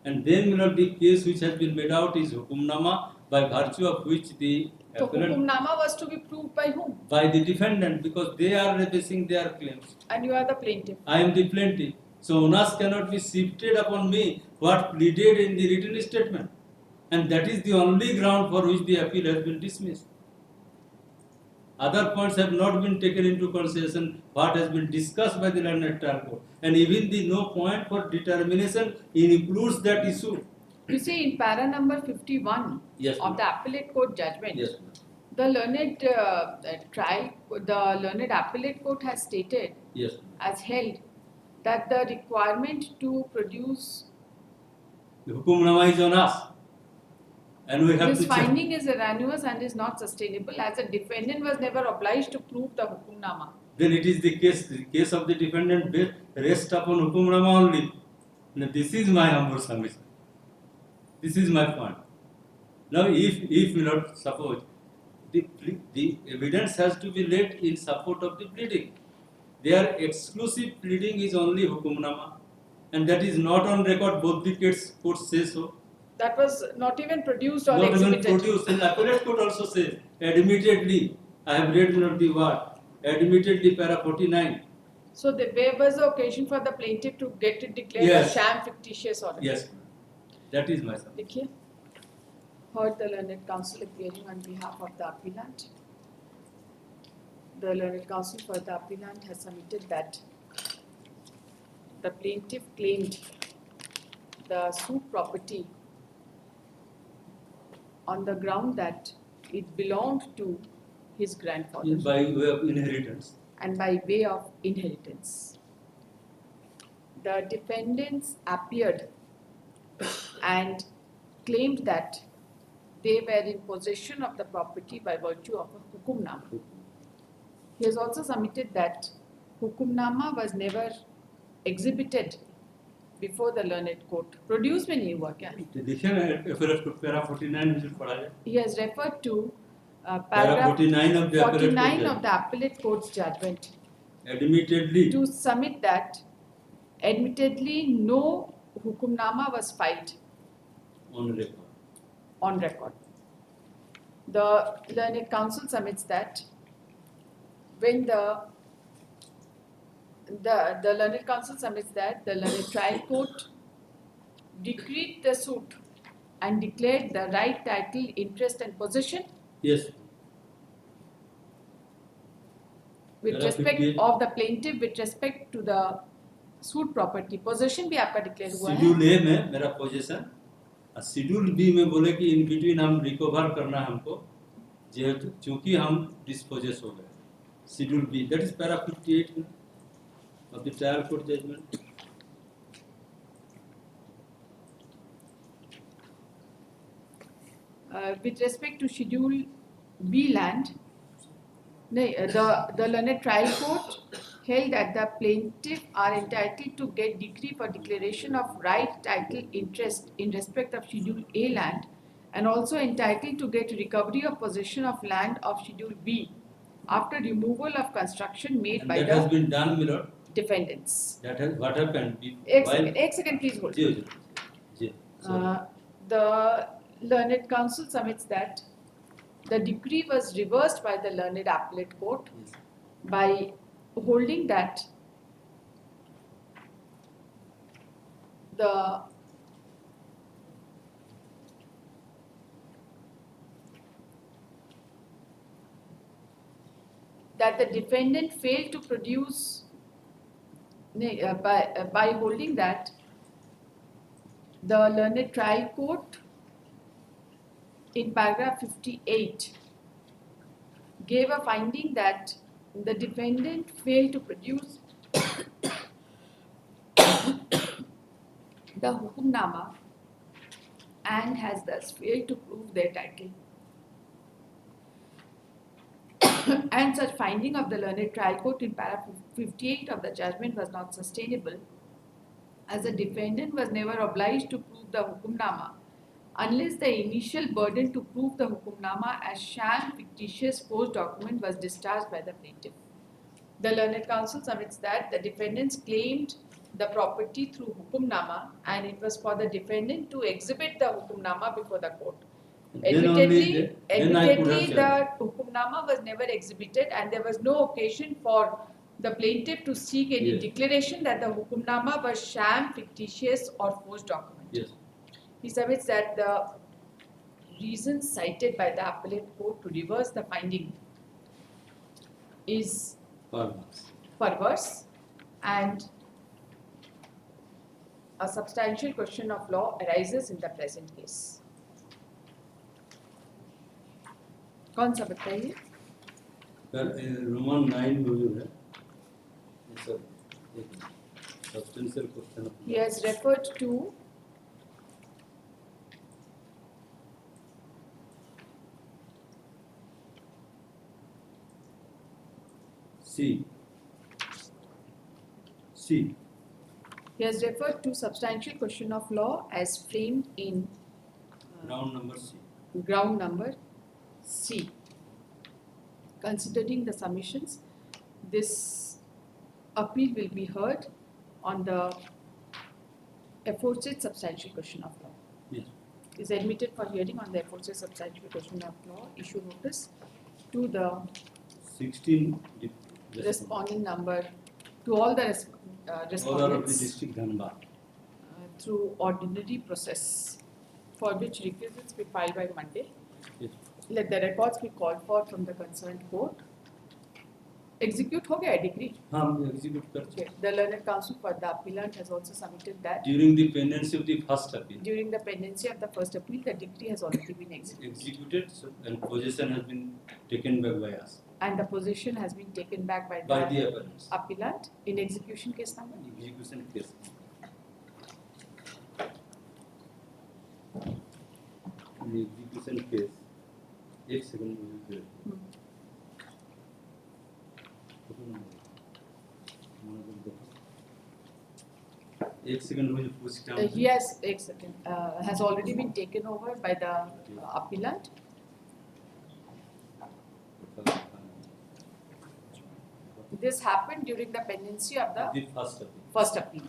And then the case which has been made out is hukumnama by virtue of which the So appellant, hukumnama was to be proved by whom? by the defendant, because they are basing their claims. And you are the plaintiff. I am the plaintiff. So onus cannot be shifted upon me what pleaded in the written statement. And that is the only ground for which the appeal has been dismissed. Other points have not been taken into consideration what has been discussed by the learned trial court. And even the no point for determination includes that issue. You see, in para number 51 Yes, of the appellate court judgment, Yes. the learned the learned appellate court has stated Yes. as held that the requirement to produce The hukumnama is on us. And we have this to check. finding is erroneous and is not sustainable, as the defendant was never obliged to prove the hukumnama. Then it is the case of the defendant rests upon hukumnama only. Now this is my humble submission. This is my point. Now if not suppose the evidence has to be laid in support of the pleading. Their exclusive pleading is only hukumnama, and that is not on record. Both the courts say so. That was not even produced or Not even exhibited. produced. And appellate court also says, admittedly, I have read not the word, admittedly para 49. So there was the occasion for the plaintiff to get it declared Yes. a sham fictitious order. Yes, that is my submission. देखिए, heard the learned counsel appearing on behalf of the appellant. The learned counsel for the appellant has submitted that the plaintiff claimed the suit property on the ground that it belonged to his grandfather By way of inheritance. and by way of inheritance. The defendants appeared and claimed that they were in possession of the property by virtue of a hukumnama. He has also submitted that hukumnama was never exhibited before the learned court. Produce में नहीं हुआ क्या? देखिए ना appellate court para 49 में जो पढ़ा है. He has referred to Para paragraph 49 of the appellate 49 court. of the appellate court's judgment Admittedly. to submit that admittedly no hukumnama was filed On record. on record. The learned counsel submits that when the learned counsel submits that the learned trial court decreed the suit and declared the right, title, interest and possession Yes. with There are respect 58. of the plaintiff with respect to the suit property. Possession भी आपका declare हुआ है. Schedule ए में मेरा position, schedule B में बोले कि in between हम रिकवर करना हमको, जेहेतु चूंकि हम डिस्पोजेस हो गए. Schedule B, that is para 58 of the trial court judgment. With respect to Schedule B land, the learned trial court held that the plaintiff are entitled to get decree for declaration of right, title, interest in respect of Schedule A land, and also entitled to get recovery of possession of land of Schedule B after removal of construction made And by that has the been done, my lord. defendants. That has what happened. एक second, please hold. जी. Sorry. The learned counsel submits that the decree was reversed by the learned appellate court Yes. by holding that the defendant failed to produce by holding that the learned trial court in paragraph 58 gave a finding that the defendant failed to produce the hukumnama and has thus failed to prove their title. And such finding of the learned trial court in paragraph 58 of the judgment was not sustainable, as the defendant was never obliged to prove the hukumnama unless the initial burden to prove the hukumnama as sham fictitious forged document was discharged by the plaintiff. The learned counsel submits that the defendants claimed the property through hukumnama and it was for the defendant to exhibit the hukumnama before the court. Then only then I could Admittedly, have the hukumnama was never exhibited, and there was no occasion for the plaintiff to seek any Yes. declaration that the hukumnama was sham, fictitious, or forged document. Yes. He submits that the reasons cited by the appellate court to reverse the finding is perverse and a substantial question of law arises in the present case. कौन सा बताइए? Roman 9 में जो है sir एक substantial question He has referred to C. He has referred to substantial question of law as framed in Round number C. ground number C. Considering the submissions, this appeal will be heard on the aforesaid substantial question of law. Yes. Is admitted for hearing on the aforesaid substantial question of law. Issue notice to the 16 responding number, to all the Order of the respondents district Dhanbad. through ordinary process, for which requisites be filed by Monday. Yes. Let the records be called for from the concerned court. Execute हो गया decree. हाँ हम execute कर चुके. Okay. The learned counsel for the appellant has also submitted that During the pendency of the first appeal. during the pendency of the first appeal, the decree has already been Executed and possession has been taken back by us. and the position has been taken back by By the the appellants. appellant in execution case number. Execution case. The execution case. एक second मुझे एक second मुझे पूछना He has already been taken over by the appellant. This happened during the pendency of the the first appeal. first appeal.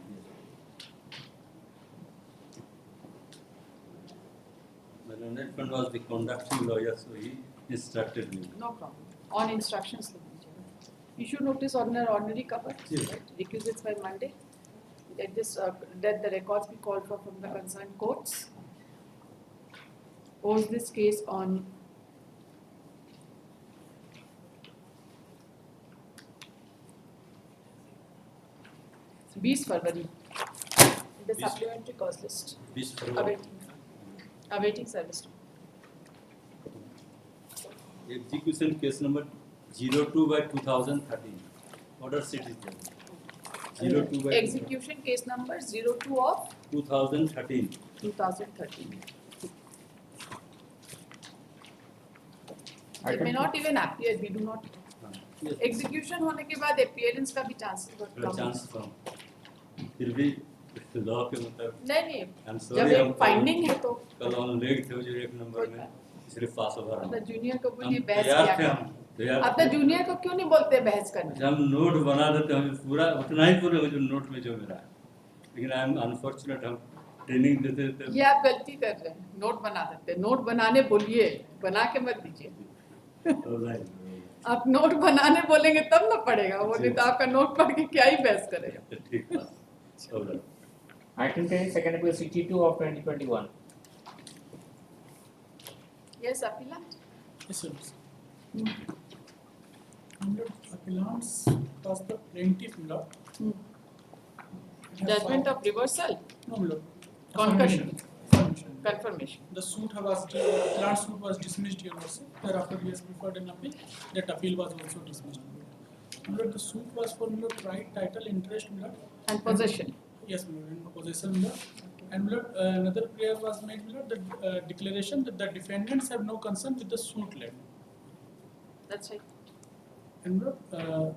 The learned friend was the conducting lawyer, so he instructed me. No problem. On instructions लिख दीजिएगा. Issue notice ordinary cover. Yes. Right? Requisites by Monday. Let the records be called for from the concerned courts. Owes this case on February. The 20 supplementary cause list. This for Awaiting service. execution case number 02/2013. Order sheet is there. 02/2013. Execution case number 02 of 2013. 2013. It may not even appear, we do not. Yes. Execution होने के बाद appearance का भी chance थोड़ा chance कम. फिर भी law के मतलब नहीं I'm जब sorry एक finding है तो कल ऑन लेट थे जो एक नंबर में सिर्फ पास हो रहा अपना जूनियर को हम बोलिए बहस तैयार किया थे करो. हम तैयार अपना थे. जूनियर को क्यों नहीं बोलते बहस करने? हम नोट बना देते हमें पूरा उतना ही पूरा जो नोट में जो मेरा है. लेकिन आई एम अनफॉर्चुनेट हम ट्रेनिंग देते थे. ये आप गलती कर रहे हैं. नोट बना देते. नोट बनाने बोलिए, बना के मत दीजिए. आप नोट बनाने बोलेंगे तब ना पड़ेगा. वो नहीं तो आपका नोट पढ़ के क्या ही बहस करेगा. ठीक है. Item 10, second appeal 62 of 2021. Yes, appellant. Yes, sir. Under appellants was the plaintiff, my lord. Judgment of reversal, No, my lord. concussion, Affirmation. confirmation. The appellant suit was dismissed, your lordship. Thereafter, he has preferred an appeal. That appeal was also dismissed. My lord, the suit was for my lord right, title, interest, my lord. And possession. Yes, my lord, in possession, my lord. And my lord, another prayer was made, my lord, the declaration that the defendants have no concern with the suit land. That's right. And my lord,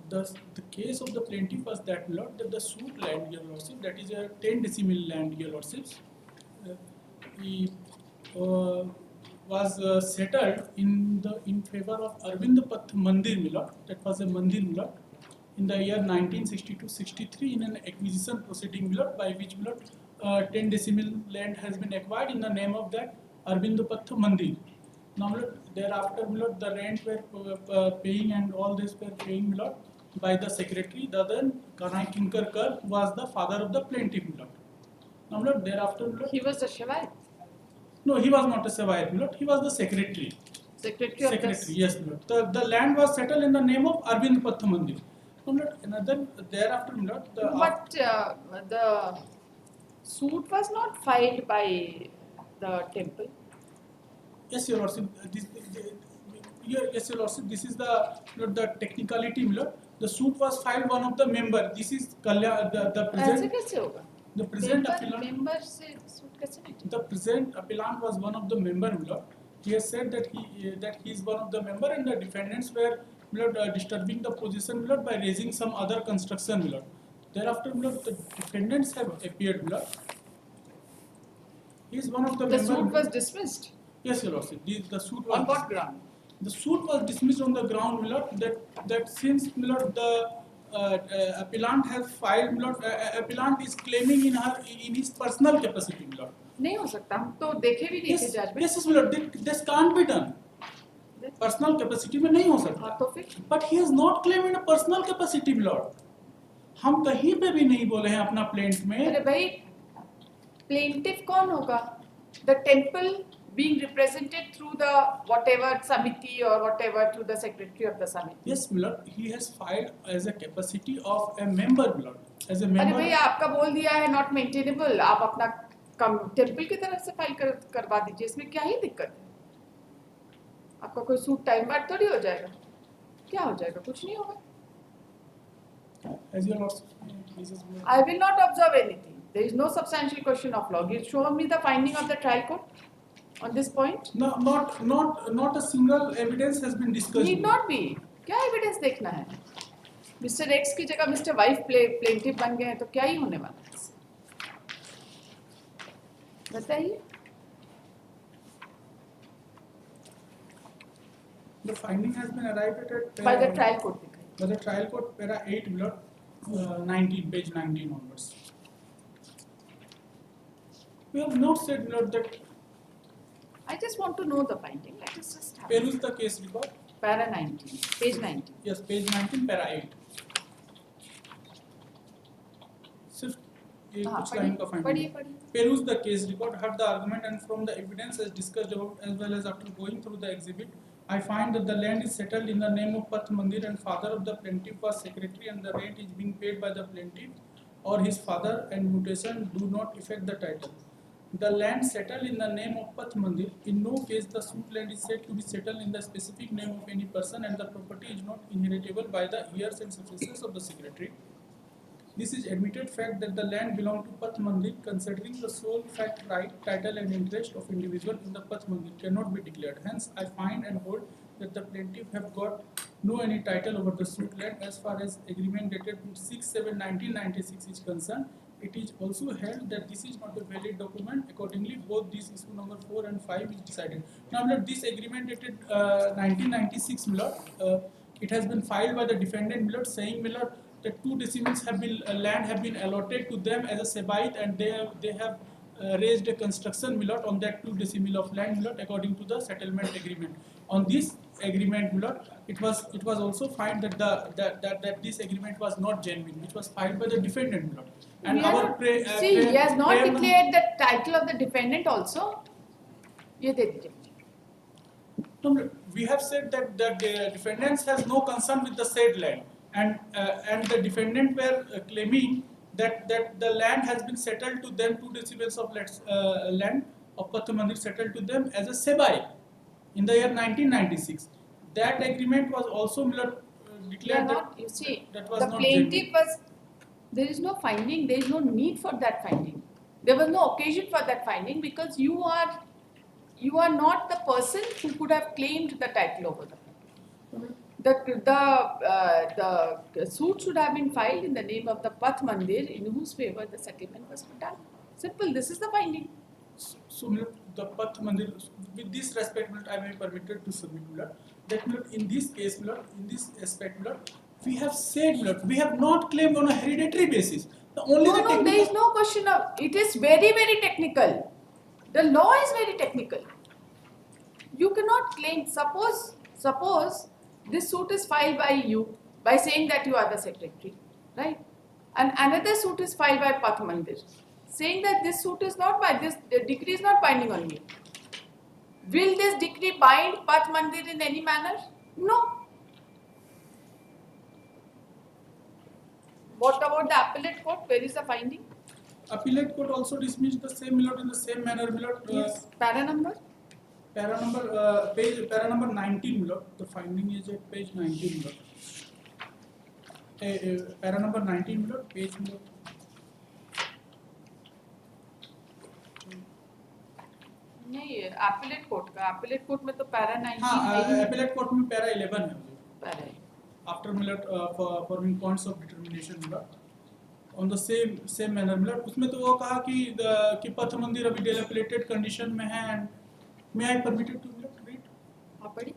the case of the plaintiff was that, my lord, that the suit land, your lordship, that is a 10 decimal land, your lordships, he was settled in favor of Arvind Path Mandir, my lord. That was a mandir, my lord, in the year 1962-63 in an acquisition proceeding, my lord, by which, my lord, 10 decimal land has been acquired in the name of that Arvindapath Mandir. Now, my lord, thereafter, my lord, the rent were paying and all this were paying, my lord, by the secretary. The other Kanai Kinkarkar was the father of the plaintiff, my lord. Now, my lord, thereafter, my lord, He was the Shivai, no, he was not a Savayat, my lord. He was the secretary. secretary of Secretary, the. yes, my lord. The land was settled in the name of Arvind Path Mandir. Now, my lord, another thereafter, my lord, But the suit was not filed by the temple. yes, your lordship. Yes, your lordship. This is the technicality, my lord. The suit was filed one of the member. This is the ऐसे present. कैसे होगा? The present Member appellant. member से suit कैसे नहीं? The present appellant was one of the member, my lord. He has said that he is one of the member, and the defendants were, my lord, disturbing the position, my lord, by raising some other construction, my lord. Thereafter, my lord, the defendants have appeared, my lord. He is one of the The member. suit was dismissed. Yes, your lordship. The suit was On what ground? The suit was dismissed on the ground, my lord, that since, my lord, the appellant has filed, my lord, appellant is claiming in his personal capacity, my lord. नहीं हो सकता, हम तो देखे भी नहीं थे Yes, जज में. yes, my lord. This can't be done. Personal capacity में नहीं हो हाँ सकता. तो फिर But he has not claimed in a personal capacity, my lord. हम कहीं पे भी नहीं बोले हैं अपना प्लेंट में. अरे भाई plaintiff कौन होगा? The temple being represented through the whatever samiti or whatever through the secretary of the samiti. Yes, my lord. He has filed as a capacity of a member, my lord. As a अरे member. भाई आपका बोल दिया है not maintainable, आप अपना temple की तरफ से फाइल करवा दीजिए, इसमें क्या ही दिक्कत है? आपका कोई सूट टाइम बाद थोड़ी हो जाएगा? क्या हो जाएगा? कुछ नहीं होगा. As your lordship pleases, my lord. I will not observe anything. There is no substantial question of law. You show me the finding of the trial court on this point. No, not a single evidence has been discussed. Need not be. क्या evidence देखना है? Mister x की जगह mister wife plaintiff बन गए हैं तो क्या ही होने वाला है? बताइए. The finding has been arrived at By the trial court. by the trial court, para 8, block 19, page 19 onwards. We have not said, Lord, that I just want to know the finding. Let us just have peruse the case record. para 19, page 19. Yes, page 19, para 8. सिर्फ ये कुछ line का पढ़िए finding. Peruse the case record, heard the argument, and from the evidence as discussed about, as well as after going through the exhibit, I find that the land is settled in the name of Path Mandir, and father of the plaintiff was secretary, and the rent is being paid by the plaintiff or his father, and mutation do not affect the title. The land settled in the name of Path Mandir. In no case the suit land is said to be settled in the specific name of any person, and the property is not inheritable by the heirs and successors of the secretary. This is admitted fact that the land belonged to Path Mandir, considering the sole fact, right, title and interest of individual in the Path Mandir cannot be declared. Hence, I find and hold that the plaintiff have got no any title over the suit land as far as agreement dated 6/7/1996 is concerned. It is also held that this is not a valid document. Accordingly, both this issue number 4 and 5 is decided. Now, Lord, this agreement dated 1996, Lord, it has been filed by the defendant, Lord, saying, Lord, that 2 decimals have been land have been allotted to them as a sebite, and they have raised a construction milot on that 2 decimal of land milot according to the settlement agreement. On this agreement milot, it was also found that this agreement was not genuine, which was filed by the defendant milot. And he has not declared the title of the defendant also. ये दे दीजिए. No, we have said that the defendants has no concern with the said land, and the defendant were claiming that the land has been settled to them, 2 decimals of land of Path Mandir settled to them as a sebai in the year 1996. That agreement was also declared Not, you see, that was the not plaintiff genuine. was. There is no finding. There is no need for that finding. There was no occasion for that finding because you are not the person who could have claimed the title over the suit should have been filed in the name of the Path Mandir in whose favor the settlement was done. Simple. This is the finding. So, the Path Mandir, with this respect, I may be permitted to submit that in this case, in this aspect, we have said, we have not claimed on a hereditary basis. No, there is no question of. It is very, very technical. The law is very technical. You cannot claim, suppose this suit is filed by you by saying that you are the secretary, right? And another suit is filed by Path Mandir saying that this suit is not by this, the decree is not binding on me. Will this decree bind Path Mandir in any manner? No. What about the appellate court? Where is the finding? Appellate court also dismissed the same, my lord, in the same manner, my lord. Yes. Para number? Para number 19, my lord. The finding is at page 19, my lord. Para number 19, my lord, page number. नहीं, appellate court का appellate court में तो para 19 हाँ, है ही। appellate court में para 11 है मुझे। Para। After my lord, forming points of determination, my lord. On the same manner, my lord. उसमें तो वो कहा कि पथ मंदिर अभी dilapidated condition में है and may I permitted to read? आप पढ़िए।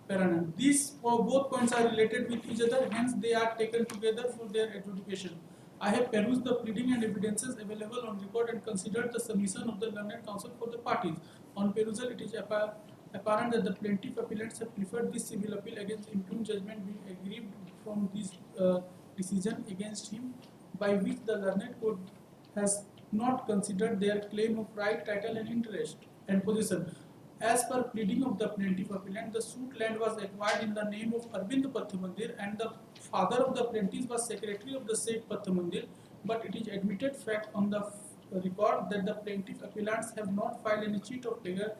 Paranam. These both points are related with each other, hence they are taken together for their adjudication. I have perused the pleading and evidences available on record and considered the submission of the learned counsel for the parties. On perusal, it is apparent that the plaintiff appellants have preferred this civil appeal against impugned judgment being aggrieved from this decision against him, by which the learned court has not considered their claim of right, title, and interest and possession. As per pleading of the plaintiff appellant, the suit land was acquired in the name of Arvind Path Mandir and the father of the plaintiff was secretary of the said Path Mandir, but it is admitted fact on the record that the plaintiff appellants have not filed any sheet of paper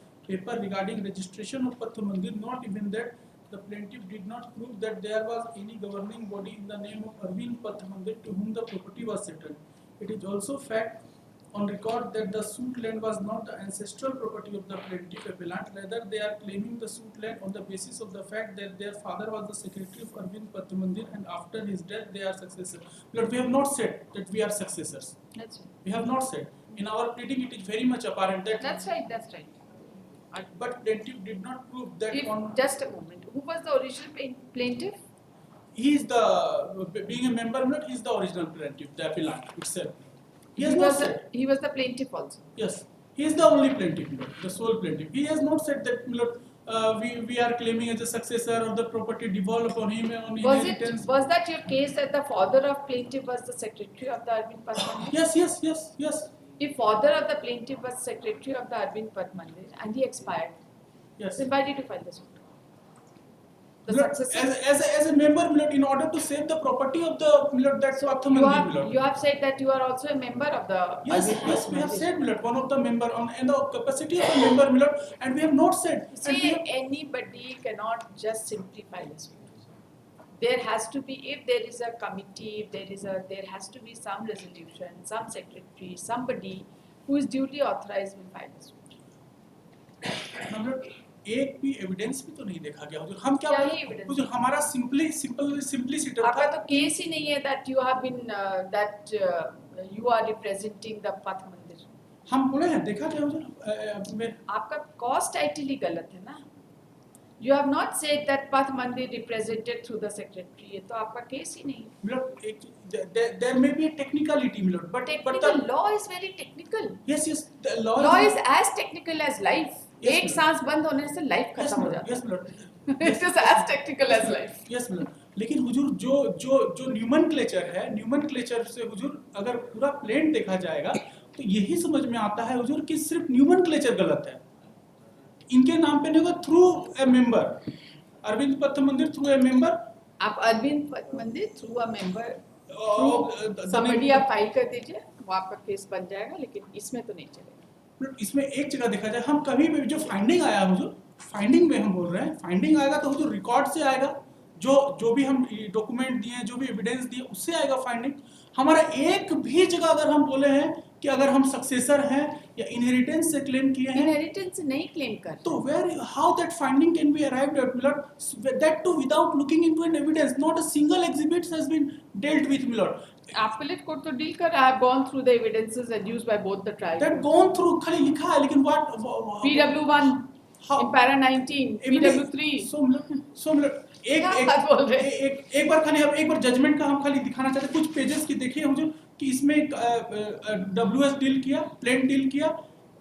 regarding registration of Path Mandir, not even that the plaintiff did not prove that there was any governing body in the name of Arvind Path Mandir to whom the property was settled. It is also fact on record that the suit land was not the ancestral property of the plaintiff appellant, rather they are claiming the suit land on the basis of the fact that their father was the secretary of Arvind Path Mandir and after his death they are successors. But we have not said that we are successors. That's right. We have not said. In our pleading it is very much apparent that. That's right. That's right. But plaintiff did not prove that on. Just a moment. Who was the original plaintiff? He is the, being a member, he is the original plaintiff, the appellant itself. He was the plaintiff also. Yes, he is the only plaintiff, the sole plaintiff. He has not said that we are claiming as a successor or the property devolved upon him on inheritance. Was that your case that the father of plaintiff was the secretary of the Arvind Path Mandir? Yes. If father of the plaintiff was secretary of the Arvind Path Mandir and he expired, yes. then why did you file the suit? As a member, in order to save the property of the that Path Mandir. You have said that you are also a member of the. Yes, we have said one of the member in the capacity of a member, and we have not said. See, anybody cannot just simply file a suit. There has to be, if there is a committee, there has to be some resolution, some secretary, somebody who is duly authorized will file a suit. एक भी evidence भी तो नहीं देखा गया हुजूर. हम क्या हुजूर, हमारा सिंपलिसिटी आपका तो केस ही नहीं है that you have been that you are representing the Path Mandir. हम बोले हैं, देखा गया हुजूर. आपका कॉस्ट टाइटल ही गलत है ना. You have not said that Path Mandir represented through the secretary. ये तो आपका केस ही नहीं है. There may be a technicality, but the law is very technical. Yes, the law is as technical as life. एक सांस बंद होने से लाइफ खत्म हो जाता है. It is as technical as life. Yes, लेकिन हुजूर जो न्यूमेनक्लेचर है, न्यूमेनक्लेचर से हुजूर अगर पूरा प्लेन देखा जाएगा तो यही समझ में आता है हुजूर कि सिर्फ न्यूमेनक्लेचर गलत है. इनके नाम पे नहीं होगा through a member, Arvind Path मंदिर थ्रू ए मेंबर. आप अरविंद पथ मंदिर थ्रू अ मेंबर समबडी आप फाइल कर दीजिए, वो आपका केस बन जाएगा, लेकिन इसमें तो नहीं चलेगा. इसमें एक जगह देखा जाए, हम कभी भी जो फाइंडिंग आया हुजूर, फाइंडिंग में हम बोल रहे हैं, फाइंडिंग आएगा तो हुजूर रिकॉर्ड से आएगा, जो भी हम डॉक्यूमेंट दिए, जो भी एविडेंस दिए, उससे आएगा फाइंडिंग. हमारा एक भी जगह अगर हम बोले हैं कि अगर हम सक्सेसर हैं या इनहेरिटेंस से क्लेम किए हैं, इनहेरिटेंस से नहीं क्लेम कर, तो how that finding can be arrived at, that too without looking into an evidence. Not a single exhibit has been dealt with milord. Appellate court तो डील कर रहा है. Gone through the evidences adduced by both the trials. That gone through खाली लिखा है, लेकिन what PW1 in para 19, PW3. So एक बार खाली एक बार जजमेंट का हम खाली दिखाना चाहते हैं. कुछ पेजेस की देखिए मुझे कि इसमें WS डील किया, प्लेन डील किया,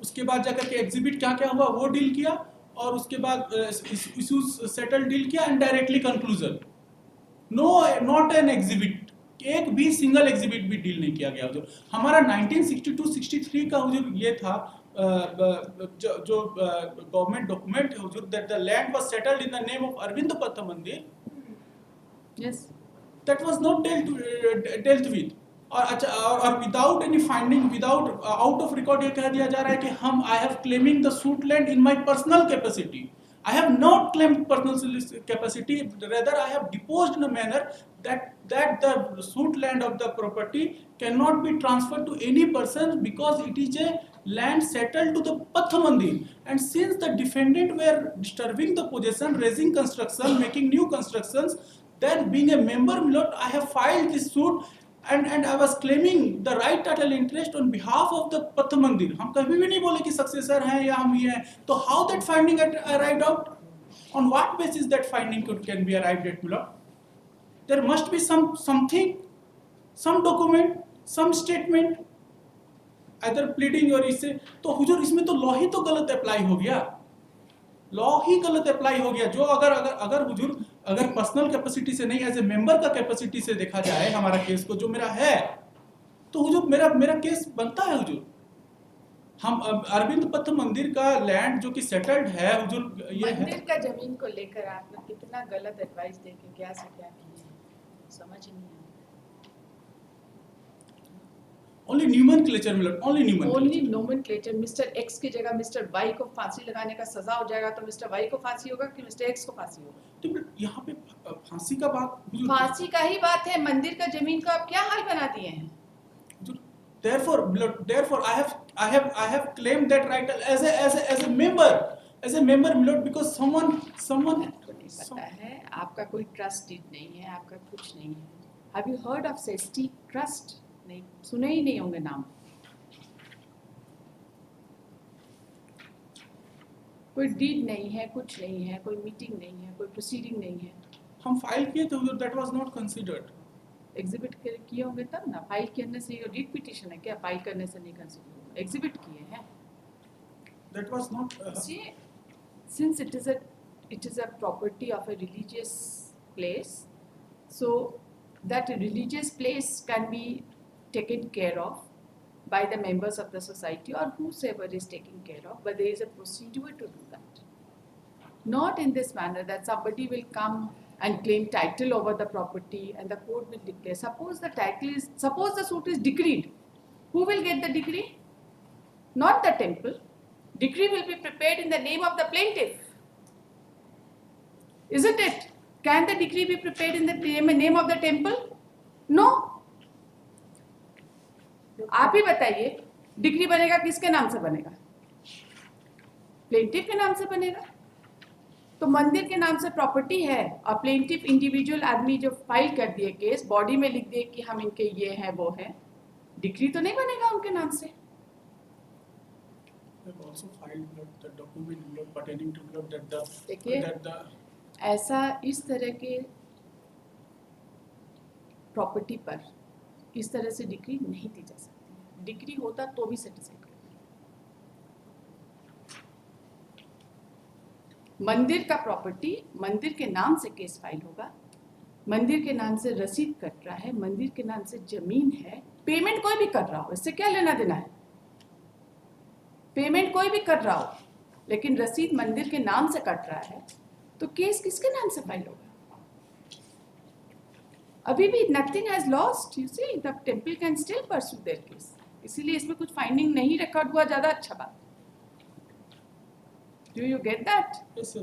उसके बाद जाकर के एग्जिबिट क्या क्या हुआ वो डील किया, और उसके बाद इश्यूज सेटल डील किया, and directly conclusion. No, not an exhibit, एक भी सिंगल एग्जिबिट भी डील नहीं किया गया हुजूर. हमारा 1962-63 का हुजूर ये था जो गवर्नमेंट डॉक्यूमेंट है हुजूर, that the land was settled in the name of Arvind Path Mandir. Yes. That was not dealt with. और अच्छा, और without any finding, without out of record ये कह दिया जा रहा है कि हम I have claiming the suit land in my personal capacity. I have not claimed personal capacity, rather I have deposed in a manner that the suit land of the property cannot be transferred to any person because it is a land settled to the Path Mandir. And since the defendant were disturbing the possession, raising construction, making new constructions, then being a member, I have filed this suit and I was claiming the right title interest on behalf of the Path Mandir. हम कभी भी नहीं बोले कि successor हैं या हम ये हैं. तो how that finding arrived out? On what basis that finding can be arrived at, my lord? There must be something, some document, some statement, either pleading or इससे. तो हुजूर इसमें तो लॉ ही तो गलत अप्लाई हो गया, लॉ ही गलत अप्लाई हो गया. जो अगर हुजूर अगर पर्सनल कैपेसिटी से नहीं, एज ए मेंबर का कैपेसिटी से देखा जाए हमारा केस को, जो मेरा है, तो हुजूर मेरा केस बनता है हुजूर. हम अरविंद पथ मंदिर का लैंड जो कि सेटल्ड है हुजूर, ये है. मंदिर का जमीन को लेकर आप लोग कितना गलत एडवाइस देके क्या से क्या किए हैं, समझ नहीं आया. ओनली न्यूमेनक्लेचर मिला, ओनली नोमेनक्लेचर. मिस्टर एक्स की जगह मिस्टर वाई को फांसी लगाने का सजा हो जाएगा, तो मिस्टर वाई को फांसी होगा कि मिस्टर एक्स को फांसी होगा? तो यहाँ पे फांसी का बात, फांसी का ही बात है. मंदिर का जमीन को आप क्या हाल बना दिए हैं? Therefore, I have claimed that right as a member, Lord, because someone. आपको नहीं पता है, आपका कोई ट्रस्ट डीड नहीं है, आपका कुछ नहीं है. Have you heard of sesty trust? नहीं, सुने ही नहीं होंगे नाम. कोई डीड नहीं है, कुछ नहीं है, कोई मीटिंग नहीं है, कोई प्रोसीडिंग नहीं है. हम फाइल किए थे, that was not considered. Exhibit किए होंगे तब ना. फाइल करने से ये रीड पिटीशन है क्या? फाइल करने से नहीं कंसीडर होगा. एग्जिबिट किए हैं. That was not. See, since it is a property of a religious place, so that religious place can be taken care of by the members of the society or whosoever is taking care of, but there is a procedure to do that. Not in this manner that somebody will come and claim title over the property and the court will declare. Suppose the suit is decreed. Who will get the decree? Not the temple. Decree will be prepared in the name of the plaintiff. Isn't it? Can the decree be prepared in the name of the temple? No. आप ही बताइए, decree बनेगा किसके नाम से बनेगा? Plaintiff के नाम से बनेगा. तो मंदिर के नाम से प्रॉपर्टी है और प्लेंटिफ इंडिविजुअल आदमी जो फाइल कर दिए केस, बॉडी में लिख दिए कि हम इनके ये हैं वो हैं, डिक्री तो नहीं बनेगा उनके नाम से. देखिए, ऐसा इस तरह के प्रॉपर्टी पर इस तरह से डिक्री नहीं दी जा सकती. डिक्री होता तो भी सेटिस्फाइड. मंदिर का प्रॉपर्टी, मंदिर के नाम से केस फाइल होगा, मंदिर के नाम से रसीद कट रहा है, मंदिर के नाम से जमीन है. पेमेंट कोई भी कर रहा हो, इससे क्या लेना देना है? पेमेंट कोई भी कर रहा हो, लेकिन रसीद मंदिर के नाम से कट रहा है, तो केस किसके नाम से फाइल होगा? अभी भी nothing has lost. You see, the temple can still pursue their case. इसीलिए इसमें कुछ फाइंडिंग नहीं रिकॉर्ड हुआ, ज्यादा अच्छा बात. Do you get that? Yes,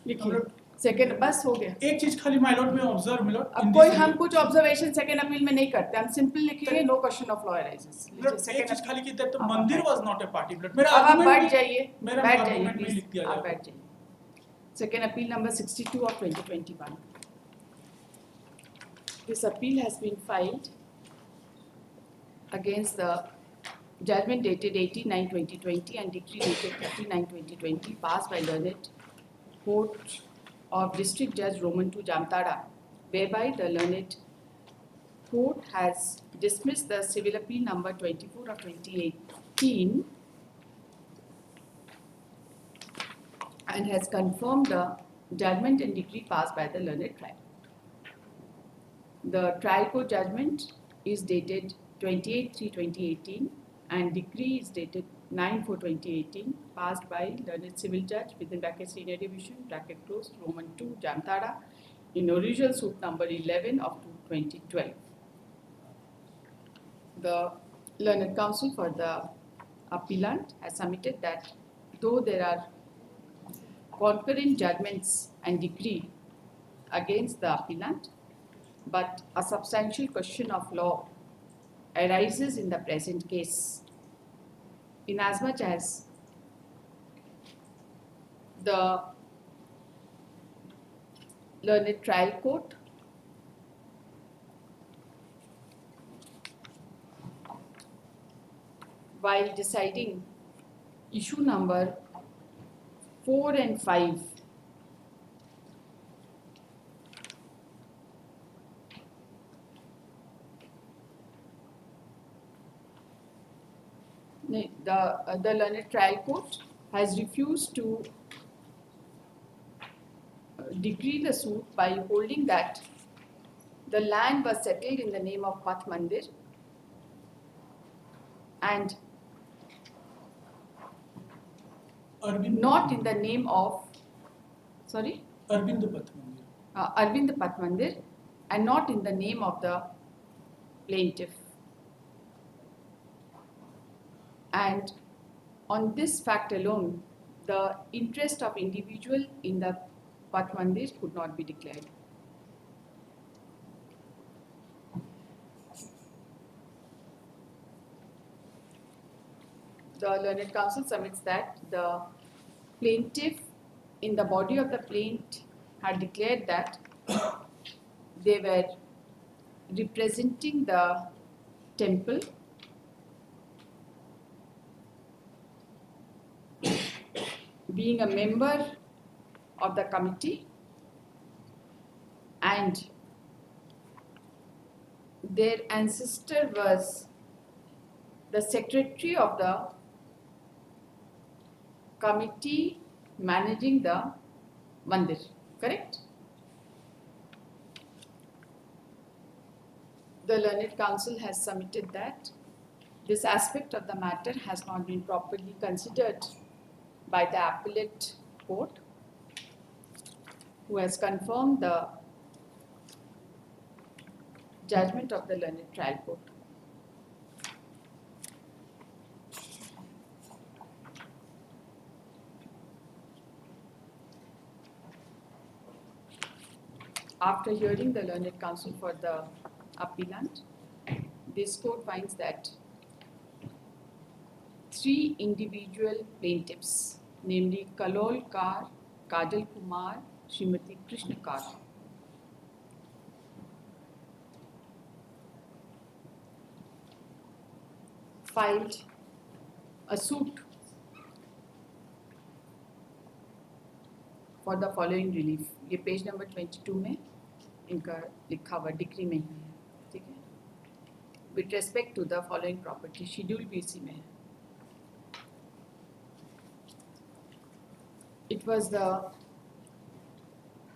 लिखिए. सेकेंड बस हो गया. एक चीज खाली माय लॉर्ड में ऑब्जर्व मिलो. अब कोई हम कुछ ऑब्जर्वेशन सेकेंड अपील में नहीं करते, हम सिंपल लिखेंगे no question of law arises. एक चीज खाली की दैट मंदिर वाज नॉट ए पार्टी. मेरा अब आप बैठ आर्गुमेंट जाइए, मेरा बैठ आर्गुमेंट जाइए में लिख दिया आप जाए. बैठ जाइए. Second appeal number 62 of 2021. This appeal has been filed against the judgment dated 18/9/2020 and decree dated 30/9/2020 passed by learned Court of District Judge Roman 2 Jamtara, whereby the learned court has dismissed the civil appeal number 24 of 28 15 and has confirmed the judgment and decree passed by the learned trial. The trial court judgment is dated 28/3/2018 and decree is dated 9/4/2018, passed by learned civil judge within bracket senior division bracket closed Roman 2 Jamtara in original suit number 11 of 2012. The learned counsel for the appellant has submitted that though there are concurrent judgments and decree against the appellant, but a substantial question of law arises in the present case, inasmuch as the learned trial court while deciding issue number 4 and 5 the learned trial court has refused to decree the suit by holding that the land was settled in the name of Path Mandir and Arvind not in the name of, sorry, Arvind Path Mandir. Arvind Path Mandir and not in the name of the plaintiff. And on this fact alone, the interest of individual in the Path Mandir could not be declared. The learned counsel submits that the plaintiff in the body of the plaint had declared that they were representing the temple being a member of the committee and their ancestor was the secretary of the committee managing the mandir, correct? The learned counsel has submitted that this aspect of the matter has not been properly considered by the appellate court, who has confirmed the judgment of the learned trial court. After hearing the learned counsel for the appellant, this court finds that 3 individual plaintiffs, namely Kalol Kar, Kajal Kumar, Srimati Krishna Kar, filed a suit for the following relief. ये page number 22 में इनका लिखा हुआ decree में ही है, ठीक है? With respect to the following property, schedule BC में है. It was the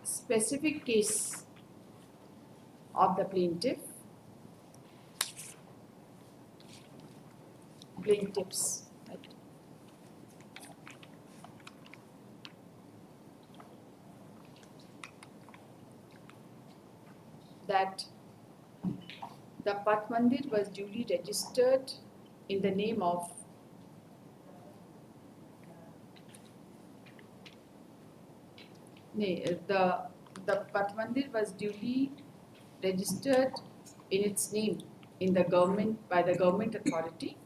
specific case of the plaintiffs, right? That the Path Mandir was duly registered in the name of the Path Mandir was duly registered in its name in the government by the government authority,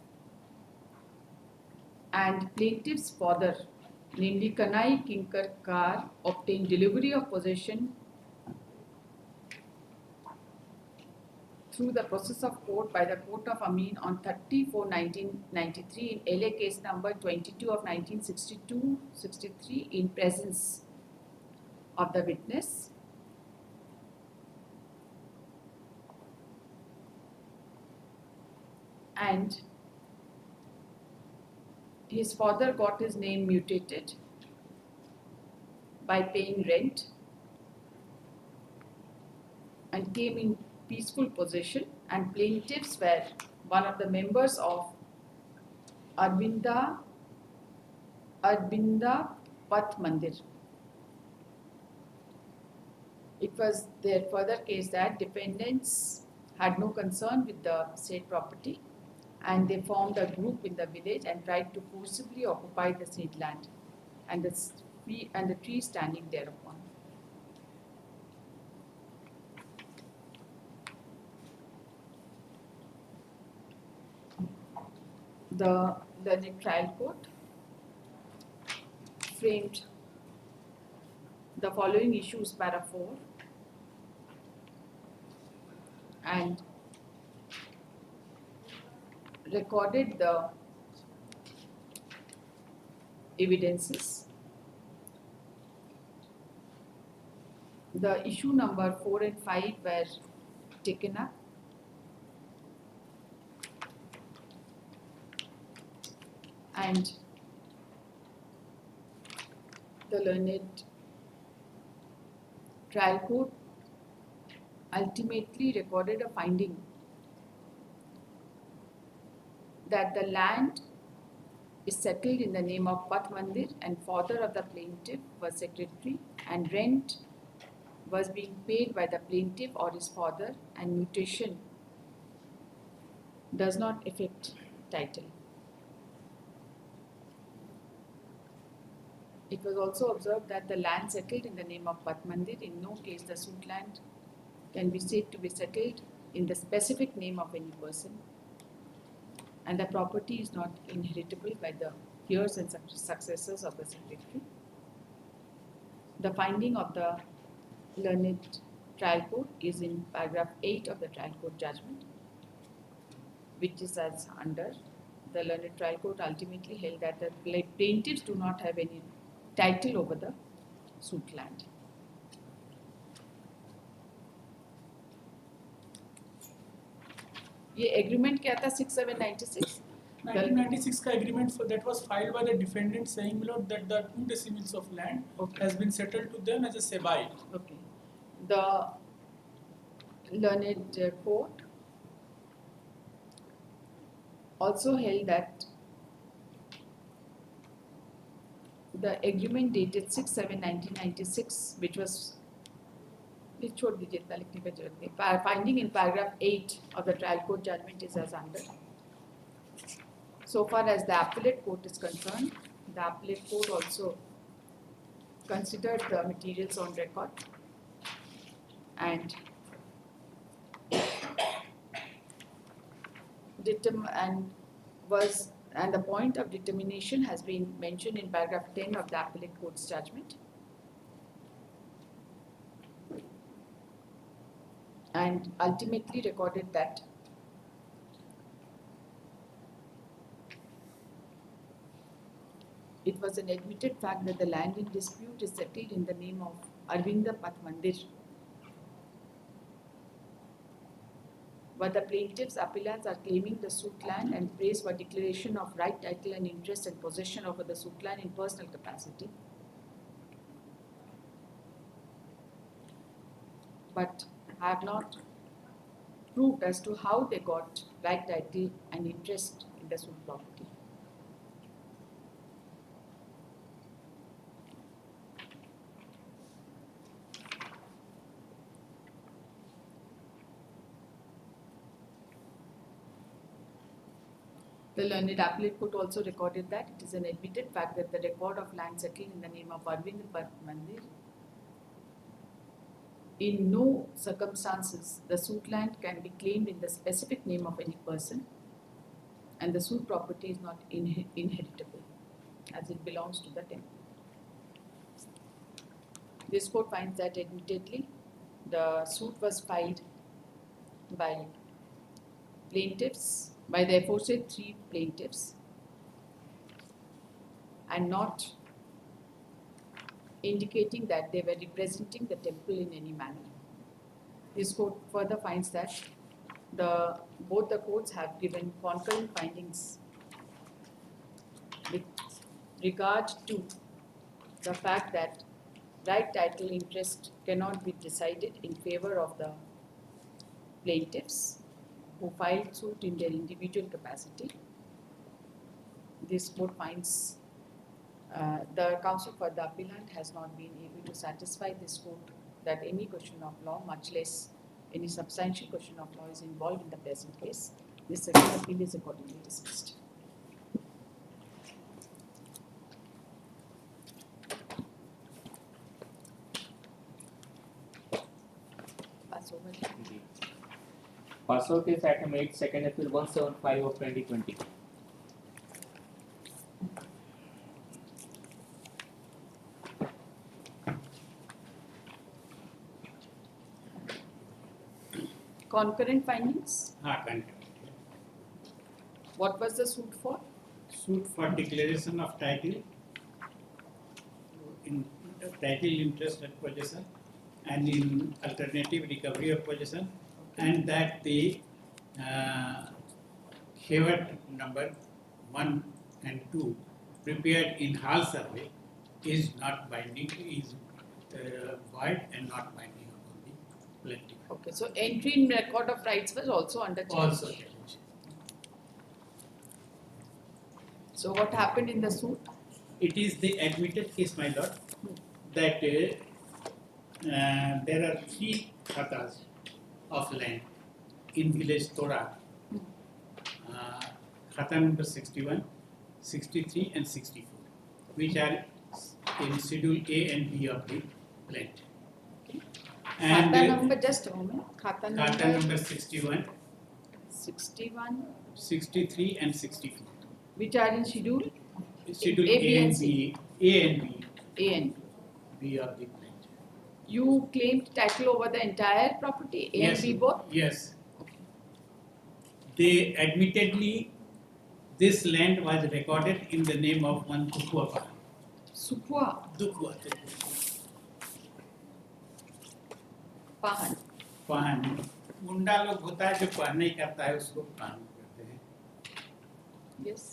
and plaintiff's father, namely Kanai Kinkar Kar, obtained delivery of possession through the process of court by the Court of Amin on 30/4/1993 in LA case number 22 of 1962-63 in presence of the witness, and his father got his name mutated by paying rent and came in peaceful possession, and plaintiffs were one of the members of Arbinda Path Mandir. It was their further case that defendants had no concern with the said property and they formed a group in the village and tried to forcibly occupy the said land and the tree standing thereupon. The learned trial court framed the following issues para 4 and recorded the evidences. The issue number 4 and 5 were taken up. And the learned trial court ultimately recorded a finding that the land is settled in the name of Path Mandir and father of the plaintiff was secretary and rent was being paid by the plaintiff or his father and mutation does not affect title. It was also observed that the land settled in the name of Path Mandir, in no case the suit land can be said to be settled in the specific name of any person, and the property is not inheritable by the heirs and successors of the secretary. The finding of the learned trial court is in paragraph 8 of the trial court judgment, which is as under. The learned trial court ultimately held that the plaintiffs do not have any title over the suit land. ये agreement क्या था 6796? 1996 का agreement for that was filed by the defendant saying, my lord, that the 2 decimals of land has been settled to them as a sebai. Okay. The learned court also held that the agreement dated 6/7/1996, which was छोड़ दीजिए इतना लिखने का जरूरत नहीं. Finding in paragraph 8 of the trial court judgment is as under. So far as the appellate court is concerned, the appellate court also considered the materials on record and the point of determination has been mentioned in paragraph 10 of the appellate court's judgment. And ultimately recorded that it was an admitted fact that the land in dispute is settled in the name of Arvinda Path Mandir. But the plaintiffs' appellants are claiming the suit land and praise for declaration of right, title and interest and possession over the suit land in personal capacity. But have not proved as to how they got right, title and interest in the suit property. The learned appellate court also recorded that it is an admitted fact that the record of land settled in the name of Arvind Path Mandir, in no circumstances the suit land can be claimed in the specific name of any person, and the suit property is not inheritable as it belongs to the temple. This court finds that admittedly the suit was filed by plaintiffs, by the aforesaid 3 plaintiffs, and not indicating that they were representing the temple in any manner. This court further finds that both the courts have given concurrent findings with regard to the fact that right title interest cannot be decided in favor of the plaintiffs who filed suit in their individual capacity. This court finds the counsel for the appellant has not been able to satisfy this court that any question of law, much less any substantial question of law, is involved in the present case. This second appeal is accordingly dismissed. Pass over. Pass out is item 8, second appeal 175 of 2020. Concurrent findings. Jharkhand. What was the suit for? Suit for declaration of title in title interest and possession and in alternative recovery of possession, and that the Khewat number 1 and 2 prepared in Hall survey is not binding, is void and not binding upon the plaintiff. Okay, so entry in record of rights was also under challenge. Also challenge. So what happened in the suit? It is the admitted case, my lord, that there are 3 khatas of land in village Tora, khata number 61, 63 and 64, which are in schedule A and B of the plant. And Khata number, just a moment. Khata khata number number 61, 61, 63 and 64. which are in schedule Schedule A, B A and and C. B, A and B, A and B. B of the plant. You claimed title over the entire property, A and B both? Yes. They admittedly, this land was recorded in the name of one Dukhwa. Supua, Dukhwa. Pahan. पान गुंडा लोग होता है जो पान नहीं करता है उसको पान करते हैं. Yes.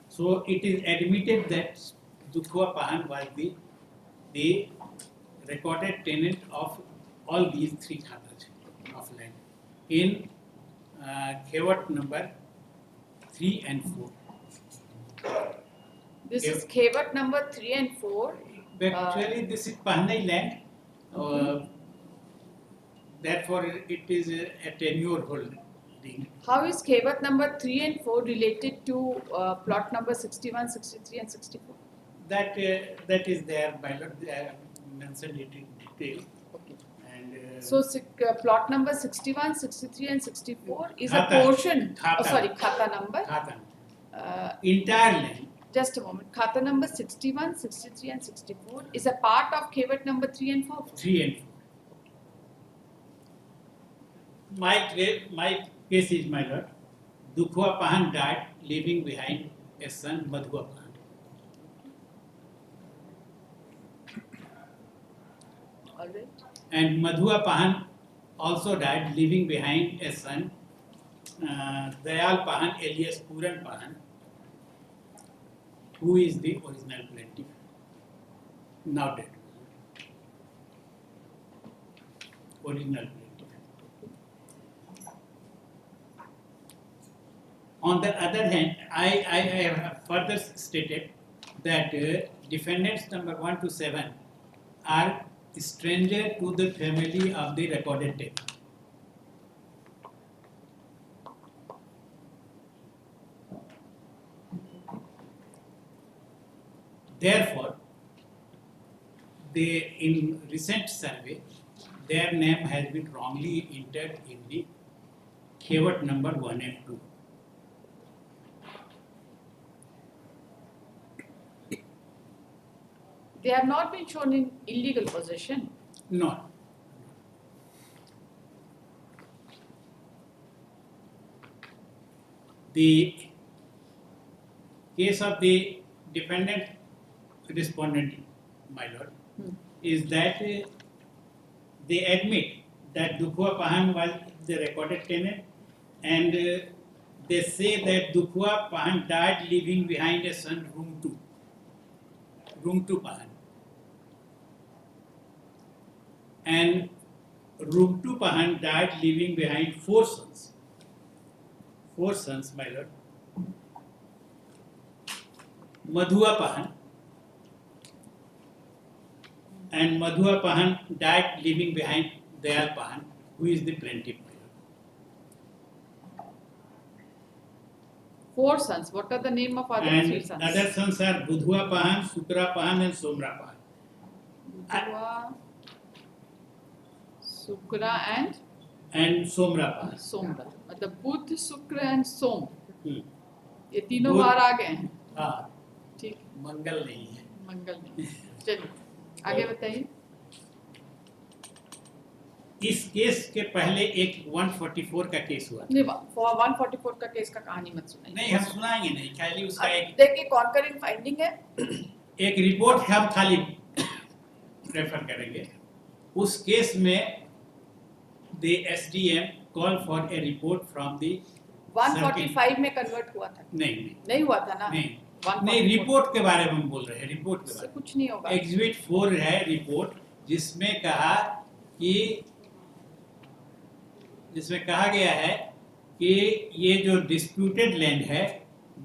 So it is admitted that Dukhwa Pahan was the recorded tenant of all these 3 khatas of land in Khewat number 3 and 4. This Yes. is Khewat number 3 and 4. Actually, this is Pahanai land. Therefore, it is a tenure holding. How is Khewat number 3 and 4 related to plot number 61, 63 and 64? That is there, my lord. They have mentioned it in detail. Okay. And So plot number 61, 63 and 64 is a Khata. portion, Khata. khata number. khata, Uh, entire land. Just a moment. Khata number 61, 63 and 64 is a part of Khewat number 3 and 4. 3 and 4. My case is, my lord, Dukhwa Pahan died, leaving behind a son, Madhua Pahan. All right. And Madhua Pahan also died, leaving behind a son, Dayal Pahan alias Puran Pahan, who is the original plaintiff, now dead. Original plaintiff. On the other hand, I have further stated that defendants number 1 to 7 are stranger to the family of the recorded tenant. Therefore, in recent survey, their name has been wrongly entered in the Khewat number 1 and 2. They have not been shown in illegal possession. No. The case of the defendant respondent, my lord, is that they admit that Dukhwa Pahan was the recorded tenant and they say that Dukhwa Pahan died leaving behind a son, room 2 Pahan. And room 2 Pahan died leaving behind 4 sons. 4 sons, my lord. Madhua Pahan. And Madhua Pahan died leaving behind Dayal Pahan, who is the plaintiff. 4 sons. What are the name of other 3 And sons? other sons are Budhua Pahan, Sukra Pahan and Somra Pahan. Budhwa, Sukra And Somra Pahan. Somra मतलब Budh Shukra and सोम ये तीनों बुध- बार आ गए हैं हाँ, ठीक मंगल नहीं है. मंगल में चलिए आगे बताइए इस केस के पहले एक 144 का केस हुआ. नहीं 144 का केस का कहानी मत सुनाइए नहीं, हम सुनाएंगे नहीं, खाली उसका एक देखिए कॉन्करिंग फाइंडिंग है रिपोर्ट हम खाली रेफर करेंगे. उस केस में the SDM call for a report from the 145 में कन्वर्ट हुआ था नहीं हुआ था ना नहीं 144 नहीं, रिपोर्ट के बारे में हम बोल रहे हैं. रिपोर्ट के उससे बारे में कुछ नहीं होगा एग्जिबिट 4 है रिपोर्ट, जिसमें कहा गया है कि ये जो डिस्प्यूटेड लैंड है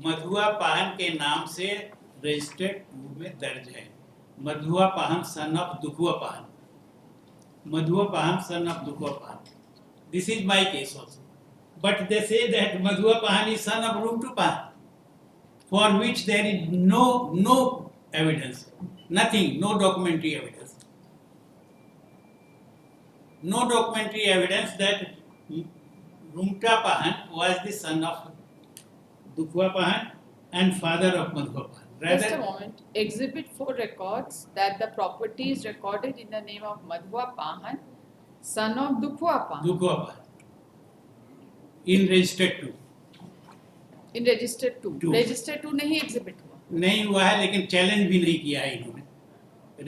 मधुआ पाहन के नाम से रजिस्टर्ड में दर्ज है. मधुआ पाहन सन ऑफ दुखुआ Pahan. Madhua Pahan, son of Dukhwa Pahan. This is my case also. But they say that Madhua Pahan is son of room 2 Pahan, for which there is no evidence, nothing, no documentary evidence. No documentary evidence that Rumta Pahan was the son of Dukhwa Pahan and father of Madhua Pahan. Just a moment. Exhibit 4 records that the property is recorded in the name of Madhua Pahan, son of Dukhwa Pahan. Dukhwa Pahan. In registered 2. In registered 2. Two. Registered 2 नहीं exhibit हुआ. नहीं हुआ है, लेकिन challenge भी नहीं किया है इन्होंने.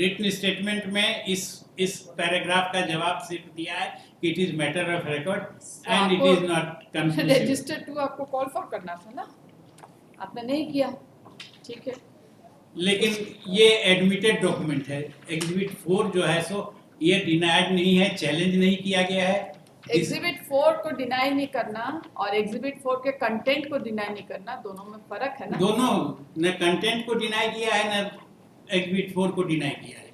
रिटन स्टेटमेंट में इस पैराग्राफ का जवाब सिर्फ दिया है कि it is matter of record and it is not conclusive. Registered 2 आपको कॉल फॉर करना था ना, आपने नहीं किया. ठीक है. लेकिन ये एडमिटेड डॉक्यूमेंट है. एग्जिबिट 4 जो है सो ये डिनाइड नहीं है, चैलेंज नहीं किया गया है. एग्जिबिट 4 को डिनाई नहीं करना और एग्जिबिट 4 के कंटेंट को डिनाई नहीं करना, दोनों में फर्क है ना. दोनों न कंटेंट को डिनाई किया है न एग्जिबिट 4 को डिनाई किया है.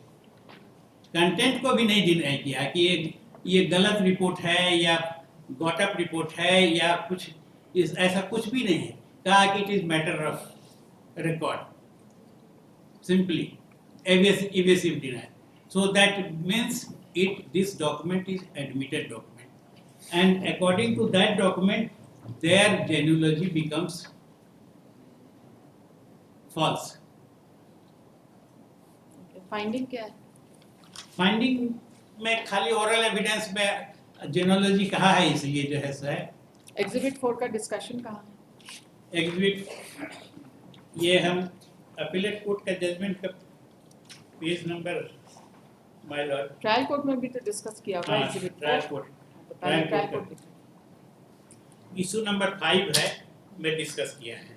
कंटेंट को भी नहीं डिनाई किया कि ये गलत रिपोर्ट है या गॉटअप रिपोर्ट है या कुछ ऐसा कुछ भी नहीं है. कहा कि it is matter of record, simply evasive denial. So that means this document is admitted document, and according to that document their genealogy becomes false. Finding क्या है? फाइंडिंग में खाली ओरल एविडेंस में जेनोलॉजी कहा है, इसलिए जो है सो है. एग्जिबिट 4 का डिस्कशन कहाँ है? एग्जिबिट ये हम अपीलेट कोर्ट का जजमेंट का page number my Lord. Trial court में भी तो डिस्कस किया होगा एग्जिबिट 4. ट्रायल कोर्ट बताइए trial court court issue number 5 है, मैं डिस्कस किया है.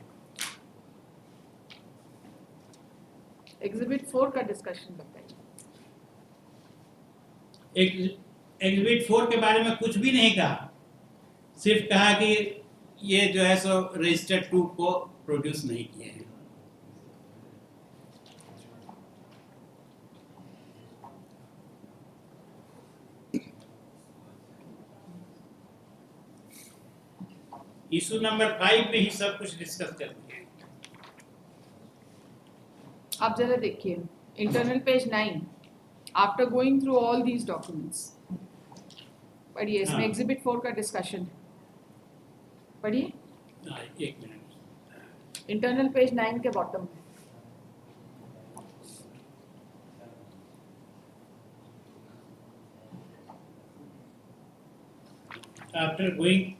एग्जिबिट 4 का डिस्कशन बताइए. एग्जिबिट 4 के बारे में कुछ भी नहीं कहा, सिर्फ कहा कि ये जो है सो रजिस्टर्ड 2 को प्रोड्यूस नहीं किए हैं. इशू नंबर 5 में ही सब कुछ डिस्कस करते हैं. आप जरा देखिए internal page 9. After going through all these documents पढ़िए, इसमें हाँ. एग्जिबिट 4 का डिस्कशन है. पढ़िए एक मिनट. इंटरनल पेज 9 के बॉटम में. After going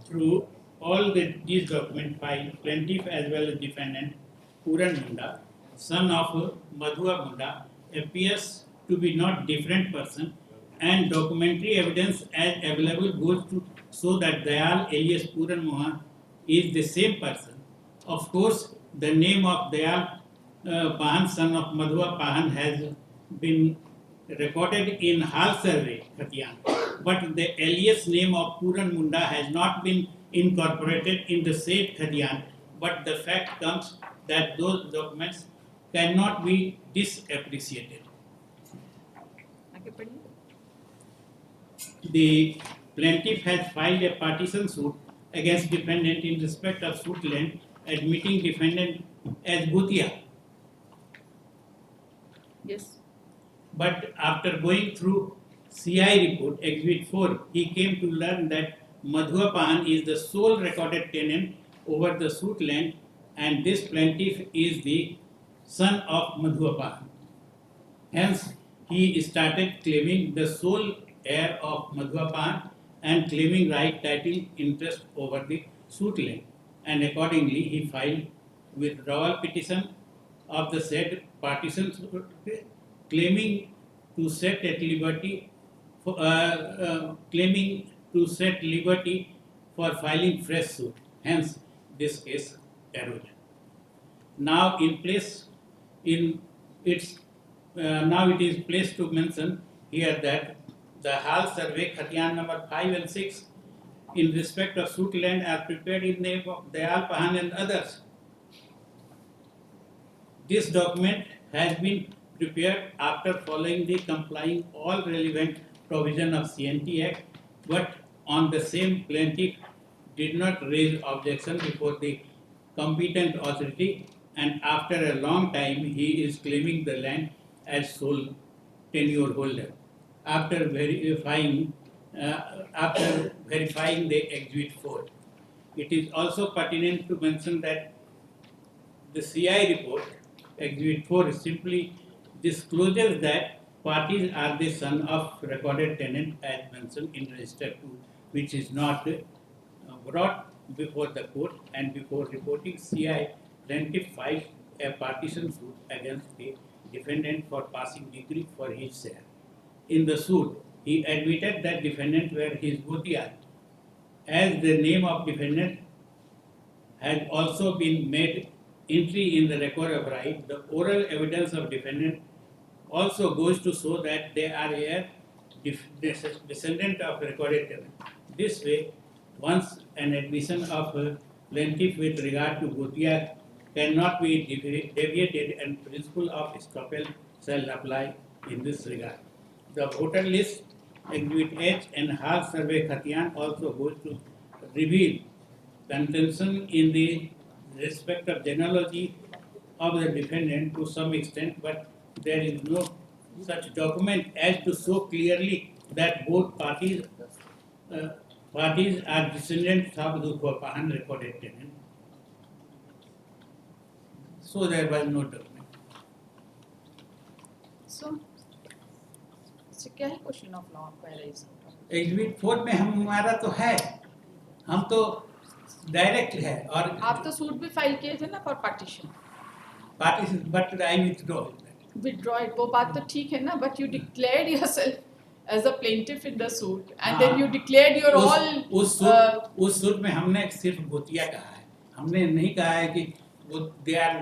through all these documents by plaintiff as well as defendant, Puran Munda, son of Madhua Munda, appears to be not different person, and documentary evidence as available goes to show that Dayal alias Puran Mohan is the same person. Of course, the name of Dayal Pahan, son of Madhua Pahan, has been recorded in Hal survey, Khatian, but the alias name of Puran Munda has not been incorporated in the said Khatian, but the fact comes that those documents cannot be disappreciated. आगे पढ़िए. The plaintiff has filed a partition suit against defendant in respect of suit land, admitting defendant as Bhutia. Yes. But after going through CI report, Exhibit 4, he came to learn that Madhua Pahan is the sole recorded tenant over the suit land, and this plaintiff is the son of Madhua Pahan. Hence, he started claiming the sole heir of Madhua Pahan and claiming right title interest over the suit land. And accordingly, he filed withdrawal petition of the said partition suit, claiming to set at liberty for, for filing fresh suit. Hence, this case arose. Now, now it is placed to mention here that the Hal survey Khatian number 5 and 6 in respect of suit land are prepared in name of Dayal Pahan and others. This document has been prepared after following the complying all relevant provision of CNT Act, but on the same plaintiff did not raise objection before the competent authority, and after a long time he is claiming the land as sole tenure holder. After verifying the Exhibit 4, it is also pertinent to mention that the CI report, Exhibit 4, simply discloses that parties are the son of recorded tenant as mentioned in Register 2, which is not brought before the court, and before reporting CI, plaintiff filed a partition suit against the defendant for passing degree for his share. In the suit, he admitted that defendant were his Bhutia. As the name of defendant had also been made entry in the record of right, the oral evidence of defendant also goes to show that they are a descendant of recorded tenant. This way, once an admission of a plaintiff with regard to Bhutia cannot be deviated, and principle of estoppel shall apply in this regard. The voter list, Exhibit H and Hal survey Khatian also goes to reveal contention in the respect of genealogy of the defendant to some extent, but there is no such document as to show clearly that both parties are descendants of the Pahan recorded tenant. So there was no document. So क्या है question of law आपका rise? Exhibit 4 में हमारा तो है, हम तो direct है, और आप तो सूट भी फाइल किए थे ना for partition, but I withdraw it, वो बात तो ठीक है ना, but you declared yourself as a plaintiff in the suit and then you declared your all. उस सूट में हमने सिर्फ भूतिया कहा है, हमने नहीं कहा है कि वो they are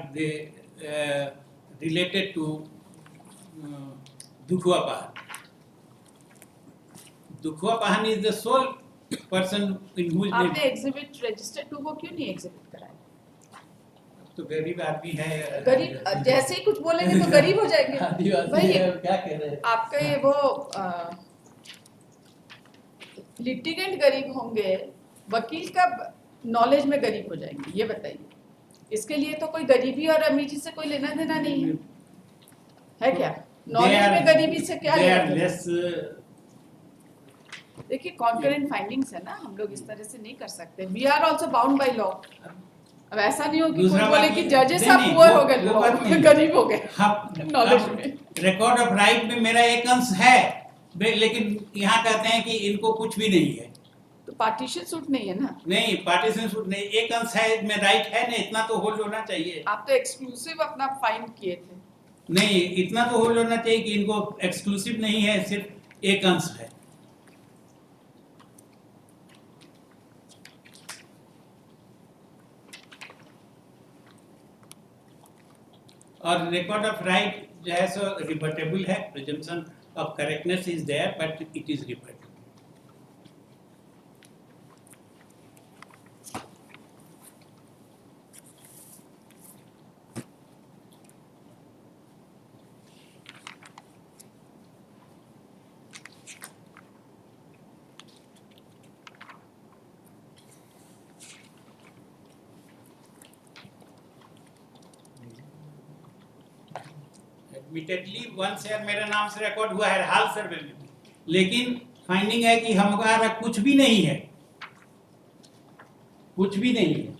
related to Dukhua Pahan. Dukhua Pahan is the sole person in whose name. आपने एग्जिबिट रजिस्टर 2 को क्यों नहीं एग्जिबिट कराया? तो गरीब आदमी है, गरीब जैसे ही कुछ बोलेंगे तो गरीब हो जाएंगे भाई. क्या कह रहे हैं आपका ये वो लिटिगेंट गरीब होंगे, वकील का नॉलेज में गरीब हो जाएंगे, ये बताइए. इसके लिए तो कोई गरीबी और अमीरी से कोई लेना देना नहीं है क्या? नॉलेज में गरीबी से क्या लेना? देखिए कॉन्करेंट फाइंडिंग्स है ना, हम लोग इस तरह से नहीं कर सकते. We are also bound by law. अब ऐसा नहीं हो कि कोई बोले कि जजेस सब पुअर हो गए, गरीब हो गए नॉलेज में. रिकॉर्ड ऑफ राइट में मेरा एक अंश है, लेकिन यहाँ कहते हैं कि इनको कुछ भी नहीं है. तो पार्टीशन सूट नहीं है ना? नहीं, पार्टीशन सूट नहीं, एक अंश है, में राइट है ना, इतना तो होल्ड होना चाहिए. आप तो एक्सक्लूसिव अपना फाइंड किए थे. नहीं, इतना तो होल्ड होना चाहिए कि इनको एक्सक्लूसिव नहीं है, सिर्फ एक अंश है. और record of right जो है सो rebuttable है, presumption of correctness is there, but it is rebuttable. Admittedly 1 share मेरे नाम से रिकॉर्ड हुआ है हाल सर्वे में, लेकिन फाइंडिंग है कि हमारा कुछ भी नहीं है, कुछ भी नहीं है,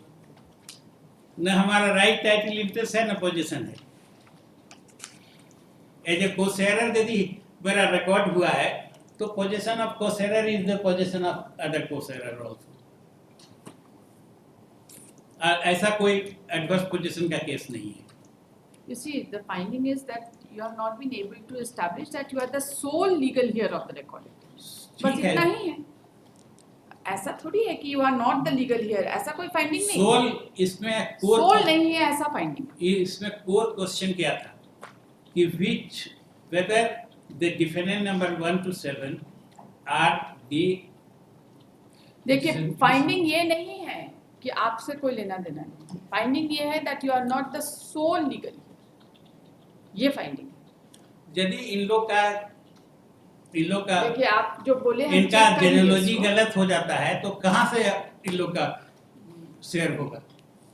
न हमारा राइट टाइटल इंटरेस्ट है न पोजीशन है। एज ए को शेयरर यदि मेरा रिकॉर्ड हुआ है तो position of co sharer is the position of other co sharer also. ऐसा कोई एडवर्स पोजीशन का केस नहीं है। You see, the finding is that you have not been able to establish that you are the sole legal heir of the record. बस ठीक है, इतना ही है, ऐसा थोड़ी है कि you are not the legal heir, ऐसा कोई finding नहीं सोल है। इसमें कोर Sole नहीं है ऐसा finding। इसमें कोर क्वेश्चन क्या था कि which whether the defendant number 1 to 7 are the देखिए फाइंडिंग ये नहीं है कि आपसे कोई लेना देना नहीं, फाइंडिंग ये है that you are not the sole legal, ये फाइंडिंग। यदि इन लोग का देखिए आप जो बोले हैं इनका check करेंगे जेनेलॉजी इसको। गलत हो जाता है तो कहाँ से इन लोग का शेयर होगा?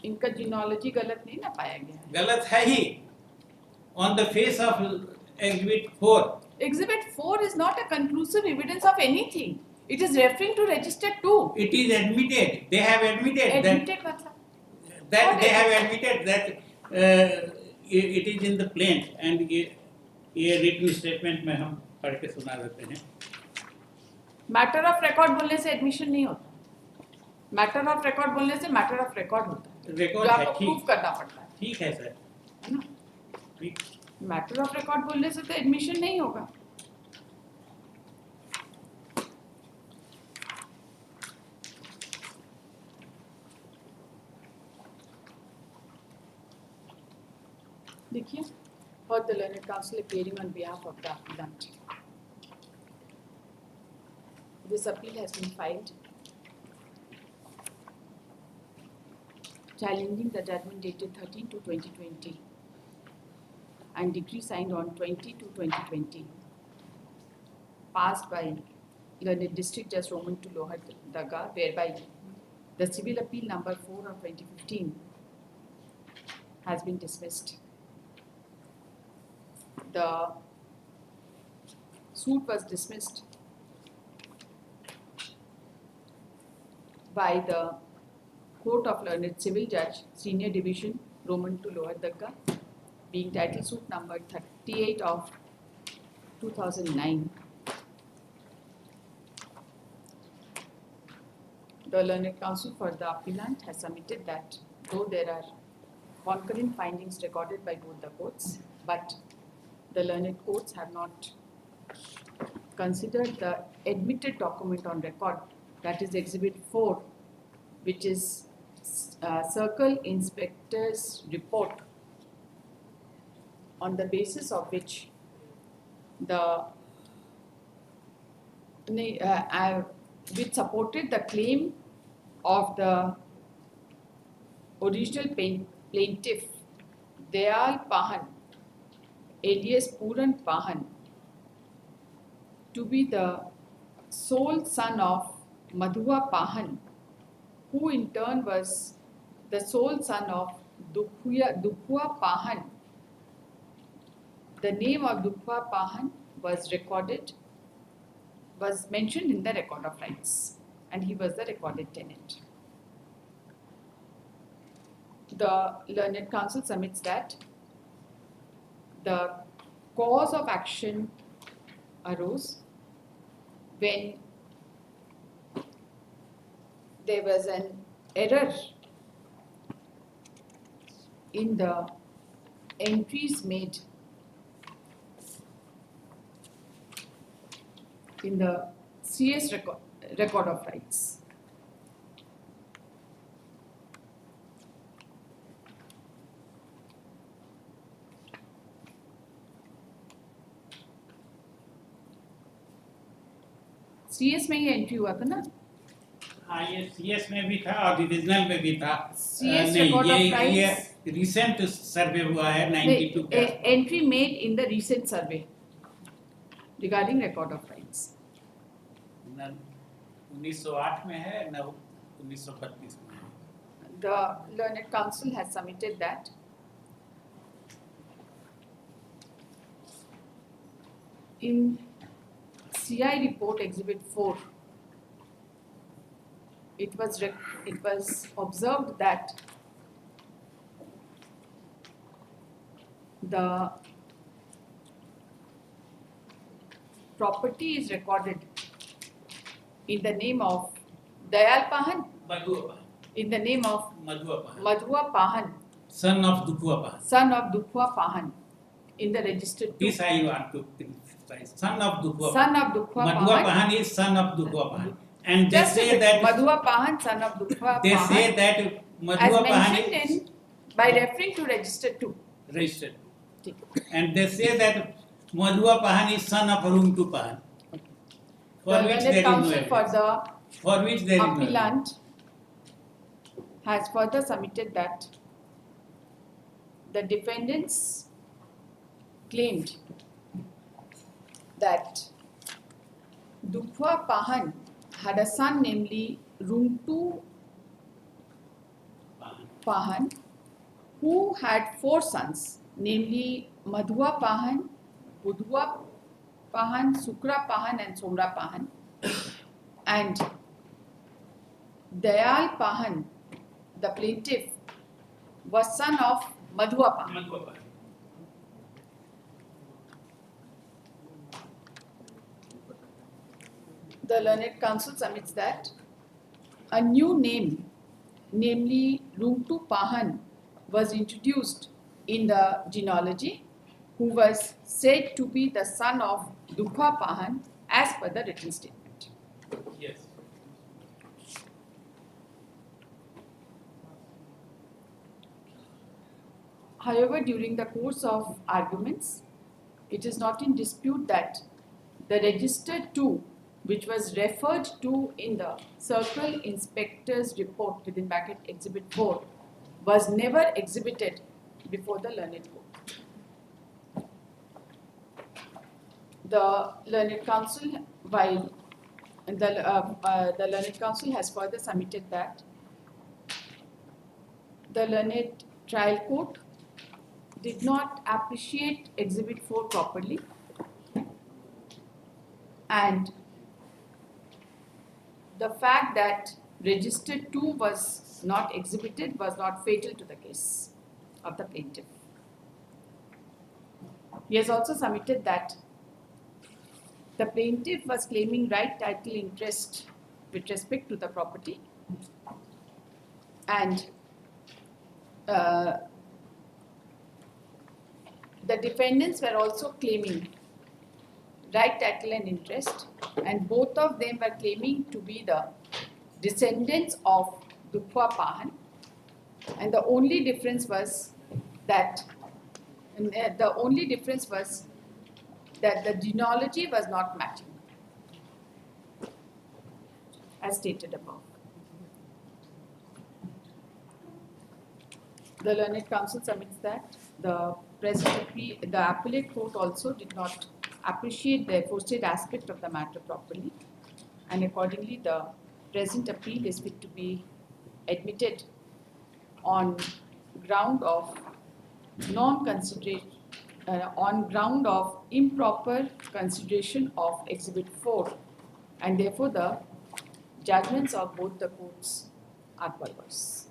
इनका जीनोलॉजी गलत नहीं ना पाया गया है। गलत है ही on the face of exhibit 4। Exhibit 4 is not a conclusive evidence of anything. It is referring to register 2. It is admitted, they have admitted Admitted मतलब that they have admitted that it is in the plaint and ये written statement में हम पढ़ के सुना देते हैं। Matter of record बोलने से एडमिशन नहीं होता, मैटर ऑफ रिकॉर्ड बोलने से मैटर ऑफ रिकॉर्ड होता है, रिकॉर्ड जो है, आपको ठीक। प्रूफ करना पड़ता है, ठीक है सर, है ना। ठीक। मैटर ऑफ रिकॉर्ड बोलने से तो एडमिशन नहीं होगा। देखिए, heard the learned counsel appearing on behalf of the appellant. This appeal has been filed challenging the judgment dated 13/2/2020 and decree signed on 20/2/2020 passed by learned District Judge Roman to Lohardaga, whereby the civil appeal number 4 of 2015 has been dismissed. The suit was dismissed by the Court of Learned Civil Judge, Senior Division, Roman to Lohardaga, being title suit number 38 of 2009. The learned counsel for the appellant has submitted that though there are concurrent findings recorded by both the courts, but the learned courts have not considered the admitted document on record, that is Exhibit 4, which is Circle Inspector's report, on the basis of which which supported the claim of the original plaintiff, Dayal Pahan, alias Puran Pahan, to be the sole son of Madhua Pahan, who in turn was the sole son of Duphua Pahan. The name of Duphua Pahan was mentioned in the record of rights, and he was the recorded tenant. The learned counsel submits that the cause of action arose when there was an error in the entries made in the CS record of rights. CS में ही entry हुआ था ना? हाँ, ये CS में भी था और डिविजनल में भी था। CS नहीं, record of ये rights. रिसेंट सर्वे हुआ है 92 का। Entry made in the recent survey regarding record of rights. 1908 में है न 1932 में है। The learned counsel has submitted that in CI report exhibit 4 it was observed that the property is recorded in the name of Dayal Pahan, Madhua Pahan, in the name of Madhua Pahan, Madhua Pahan, son of दुखुआ Pahan. son of Dukhwa Pahan, in the registered This I want to emphasize. Son of Dukhua. son of Dukhwa Madhua Pahan. Pahan is son of Dukhua Pahan, and they Just a say bit, that Madhua Pahan, son of Dukhwa they say Pahan, that as Madhua Pahan mentioned is in by referring to registered 2. registered, ठीक. and they say that Madhua Pahan is son of Rumtu Pahan, for The which learned there is no counsel for evidence. the For which there is no evidence. appellant has further submitted that the defendants claimed that Dukhwa Pahan had a son namely Rumtu Pahan who had 4 sons namely Madhua Pahan, Budhwa Pahan, Sukra Pahan and Somra Pahan, and Dayal Pahan, the plaintiff, was son of Madhua Pahan. Madhua Pahan. The learned counsel submits that a new name, namely Rumtu Pahan, was introduced in the genealogy, who was said to be the son of Dukha Pahan as per the written statement. Yes. However, during the course of arguments, it is not in dispute that the registered 2, which was referred to in the Circle Inspector's report within bracket Exhibit 4, was never exhibited before the learned court. The learned counsel, while the learned counsel has further submitted that the learned trial court did not appreciate Exhibit 4 properly, and the fact that registered 2 was not exhibited was not fatal to the case of the plaintiff. He has also submitted that the plaintiff was claiming right title interest with respect to the property, and the defendants were also claiming right title and interest, and both of them were claiming to be the descendants of Dukhwa Pahan, and the only difference was that the genealogy was not matching, as stated above. The learned counsel submits that the appellate court also did not appreciate the aforesaid aspect of the matter properly, and accordingly the present appeal is fit to be admitted on ground of on ground of improper consideration of Exhibit 4, and therefore the judgments of both the courts are perverse.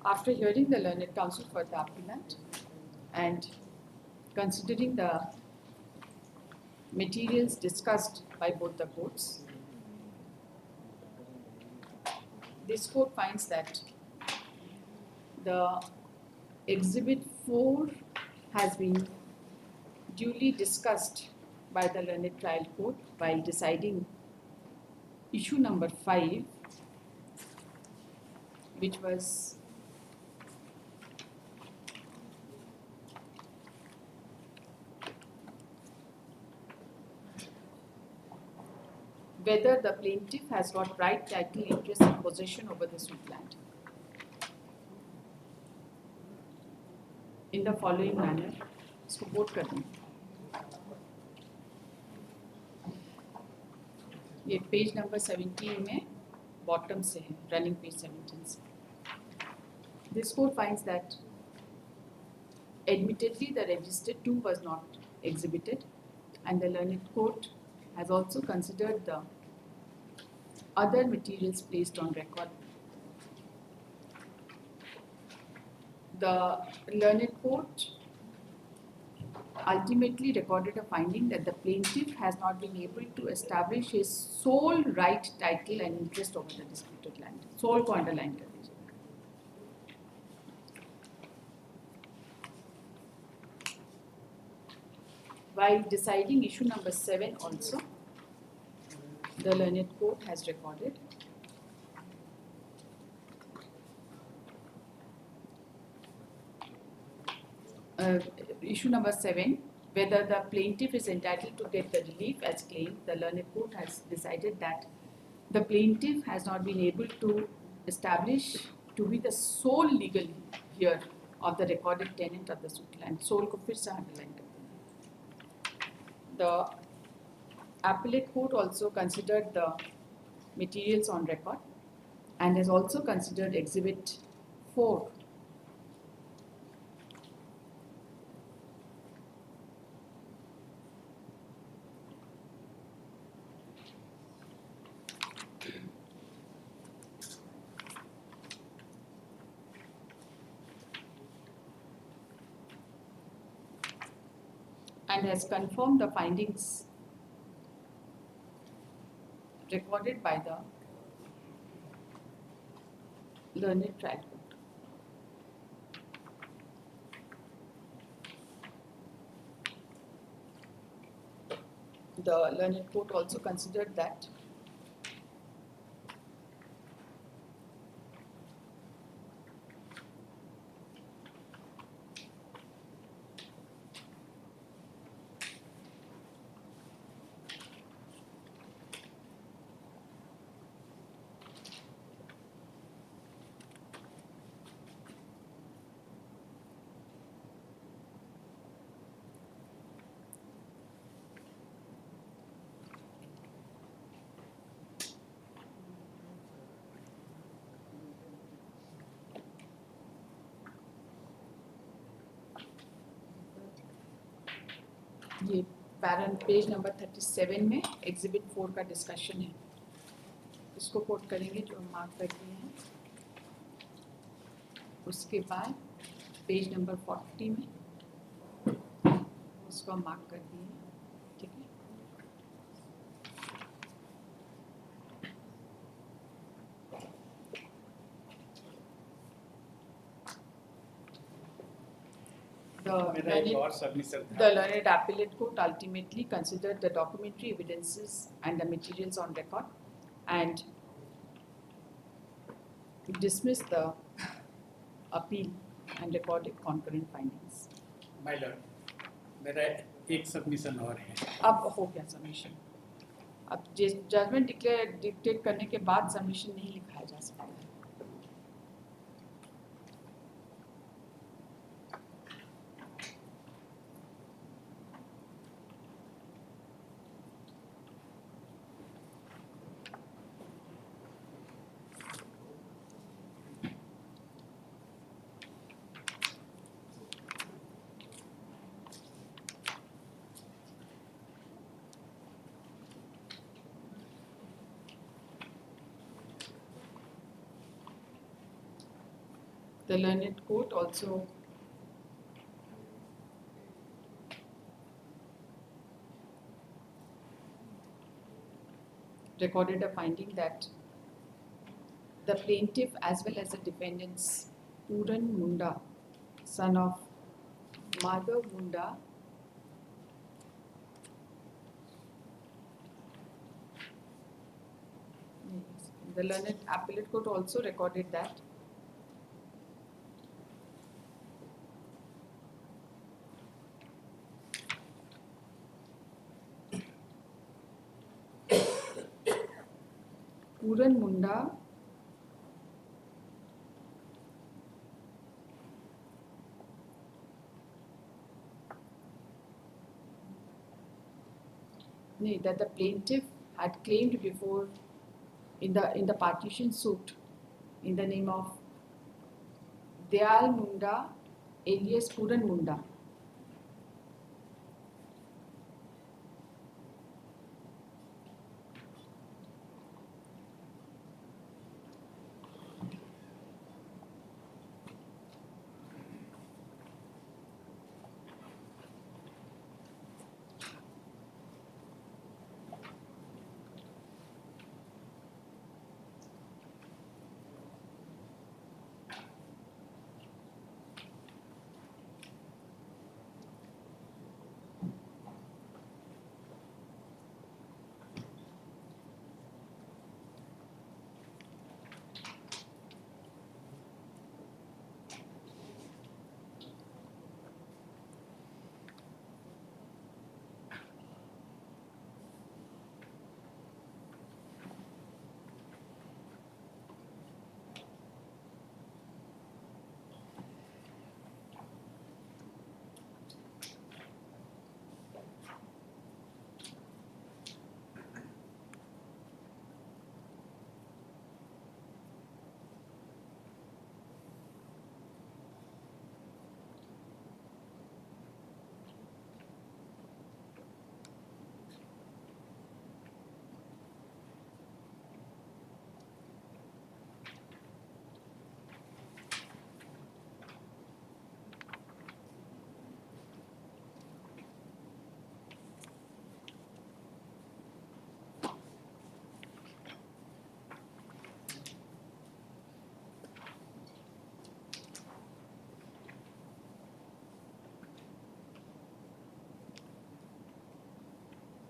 After hearing the learned counsel for the appellant and considering the materials discussed by both the courts, this court finds that the Exhibit 4 has been duly discussed by the learned trial court while deciding issue number 5, which was whether the plaintiff has got right, title, interest and possession over the suit land. In the following manner, इसको quote कर दें. ये page number 17 में bottom से है, running page 17 से. This court finds that admittedly the register 2 was not exhibited, and the learned court has also considered the other materials placed on record. The learned court ultimately recorded a finding that the plaintiff has not been able to establish his sole right, title and interest over the disputed land. Sole को underline कर दीजिए. While deciding issue number 7 also, the learned court has recorded issue number 7, whether the plaintiff is entitled to get the relief as claimed. The learned court has decided that the plaintiff has not been able to establish to be the sole legal heir of the recorded tenant of the suit land. Sole को फिर से underline कर देना. The appellate court also considered the materials on record and has also considered exhibit 4. And has confirmed the findings recorded by the learned trial court. The learned court also considered that ये barren page number 37 में exhibit 4 का discussion है. इसको coat करेंगे जो हम mark कर दिए हैं. उसके बाद पेज नंबर 40 में उसको हम मार्क कर दिए हैं. ठीक है. मेरा एक और सबमिशन था. The learned appellate court ultimately considered the documentary evidences and the materials on record and dismissed the appeal and recorded concurrent findings. My Lord, मेरा एक सबमिशन और है. अब हो गया सबमिशन. अब जजमेंट डिक्टेट करने के बाद सबमिशन नहीं लिखाया जा सकता है. The learned court also recorded a finding that the plaintiff as well as the defendants Puran Munda, son of Madhav Munda The learned appellate court also recorded that Puran Munda that the plaintiff had claimed before in the partition suit in the name of Dayal Munda alias Puran Munda.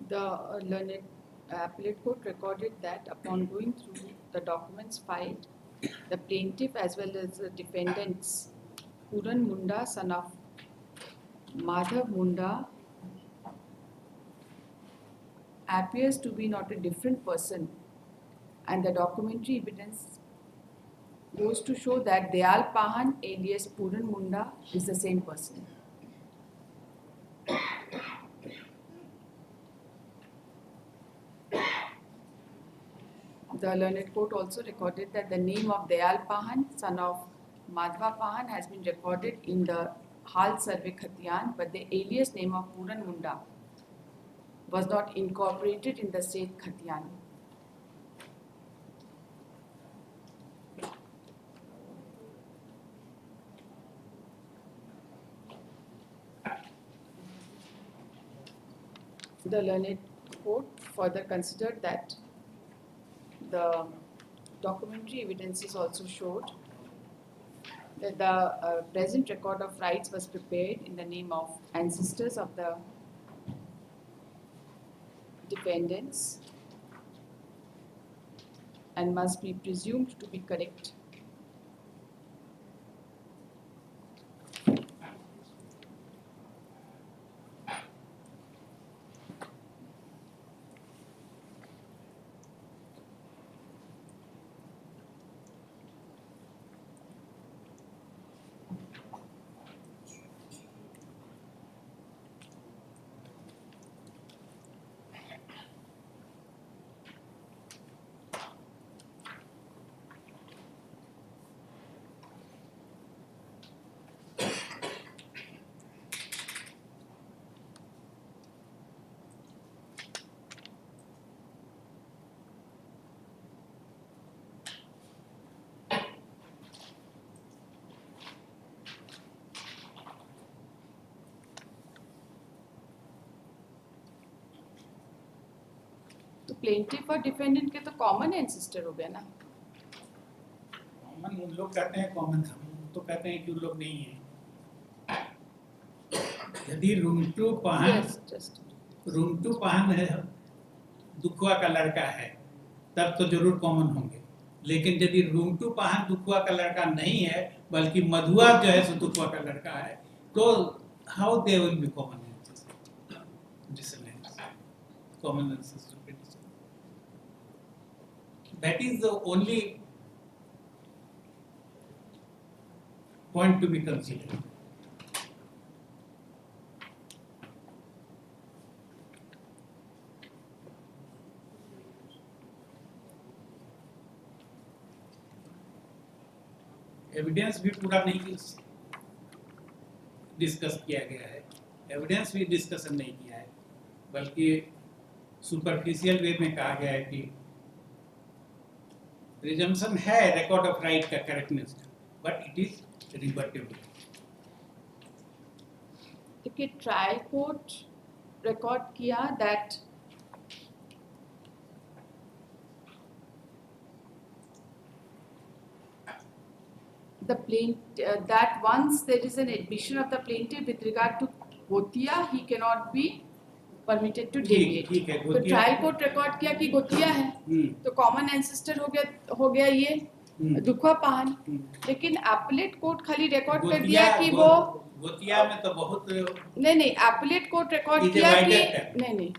The learned appellate court recorded that upon going through the documents filed, the plaintiff as well as the defendants, Puran Munda, son of Madhav Munda, appears to be not a different person, and the documentary evidence goes to show that Dayal Pahan alias Puran Munda is the same person. The learned court also recorded that the name of Dayal Pahan, son of Madhva Pahan, has been recorded in the Hal Survey Khatian, but the alias name of Puran Munda was not incorporated in the state Khatian. The learned court further considered that the documentary evidences also showed that the present record of rights was prepared in the name of ancestors of the defendants and must be presumed to be correct. तो plaintiff और defendant के तो common ancestor हो गया ना. Common उन लोग कहते हैं कॉमन, हम तो कहते हैं कि उन लोग नहीं हैं. यदि रुंगटू पाहन है दुखुआ का लड़का है तब तो जरूर कॉमन होंगे. लेकिन यदि रुंगटू पाहन दुखुआ का लड़का नहीं है बल्कि मधुआ जो है सो दुखुआ का लड़का है, तो how they will be common descendants, common ancestor predecessor. That is the only point to be considered. Evidence भी पूरा नहीं डिस्कस किया गया है, एविडेंस भी डिस्कशन नहीं किया है, बल्कि सुपरफिशियल वे में कहा गया है कि प्रिजम्पशन है रिकॉर्ड ऑफ राइट का correctness, but it is rebuttable. देखिए ट्रायल कोर्ट रिकॉर्ड किया that the plaintiff that once there is an admission of the plaintiff with regard to गोतिया he cannot be permitted to deviate. ठीक है, तो trial court record किया कि गोतिया है, तो कॉमन एंसेस्टर हो गया ये दुखुआ पाहन. लेकिन एपलेट कोर्ट खाली रिकॉर्ड कर दिया कि वो गोतिया में तो बहुत नहीं एपलेट कोर्ट रिकॉर्ड किया कि नहीं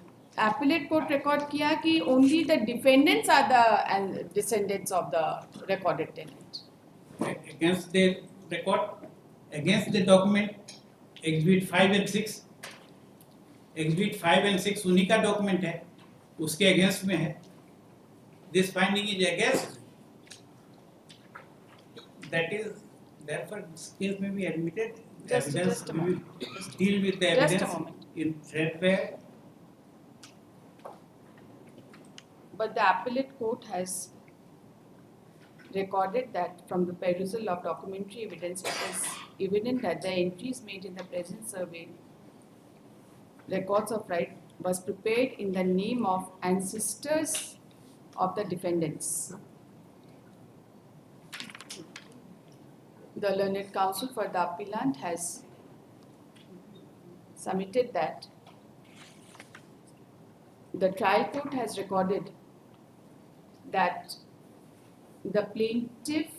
एपलेट कोर्ट रिकॉर्ड किया कि only the defendants are the descendants of the recorded tenant. against the record, against the document exhibit 5 and 6, exhibit 5 and 6 उन्हीं का डॉक्यूमेंट है, उसके अगेंस्ट में है. This finding is against, that is therefore this case may be admitted. Just a We moment. will deal with the Just a evidence moment. in threadbare. But the appellate court has recorded that from the perusal of documentary evidence, it is evident that the entries made in the present survey records of right was prepared in the name of ancestors of the defendants. The learned counsel for the appellant has submitted that the trial court has recorded that the plaintiff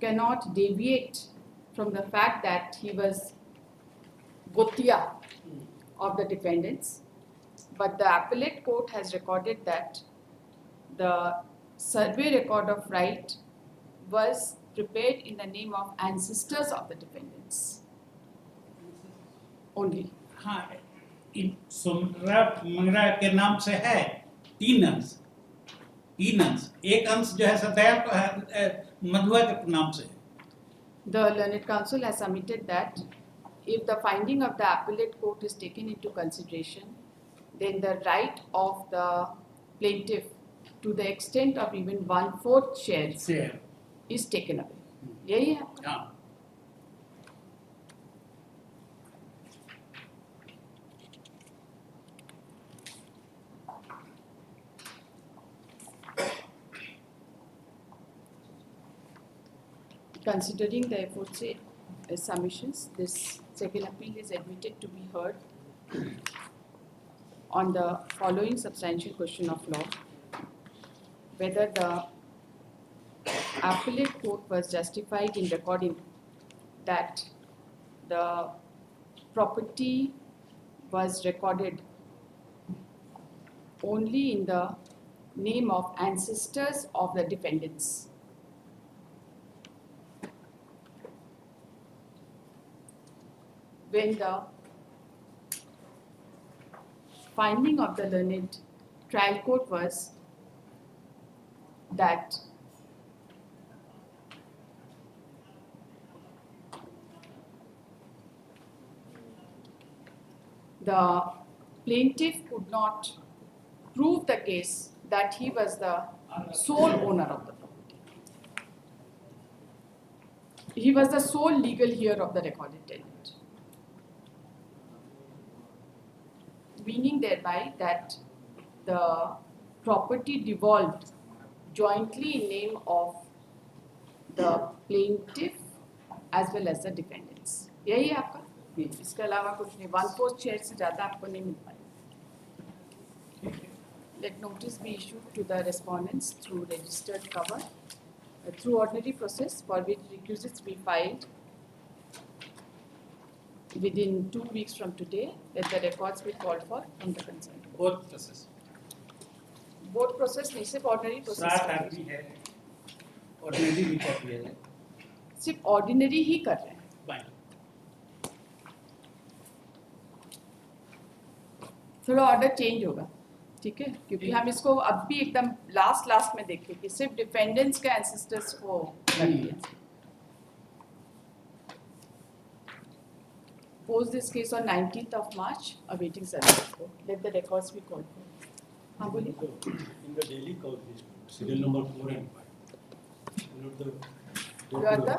cannot deviate from the fact that he was gotiya of the defendants, but the appellate court has recorded that the survey record of right was prepared in the name of ancestors of the defendants only. हाँ, इन सोमरा मंगरा के नाम से है तीन अंश, एक अंश जो है सदैव तो है मधुआ के नाम से. The learned counsel has submitted that if the finding of the appellate court is taken into consideration, then the right of the plaintiff to the extent of even 1/4 share is taken away. यही है. हाँ. Considering the aforesaid submissions, this second appeal is admitted to be heard on the following substantial question of law: whether the appellate court was justified in recording that the property was recorded only in the name of ancestors of the defendants. When the finding of the learned trial court was that the plaintiff could not prove the case that he was the sole owner of the property. He was the sole legal heir of the recorded tenant, meaning thereby that the property devolved jointly in name of the plaintiff as well as the defendants. यही है आपका, इसके अलावा कुछ नहीं. 1/4 share से ज़्यादा आपको नहीं मिल पाएगा. let notice be issued to the respondents through registered cover, through ordinary process for which requisites be filed within 2 weeks from today, let the records be called for from the concerned. Both process. Both process नहीं सिर्फ ordinary process सात कर रहे आदमी है ordinary भी कर दिया जाए हैं। सिर्फ ordinary ही कर रहे हैं। बाय थोड़ा ऑर्डर चेंज होगा, ठीक है, क्योंकि हम इसको अब भी एकदम लास्ट में देखें कि सिर्फ डिफेंडेंट्स के एंसेस्टर्स को कर दिया। Post this case on 19th of March, awaiting service. Let the records be called for. हाँ बोलिए। In the daily case, serial number 4 and 5. You are the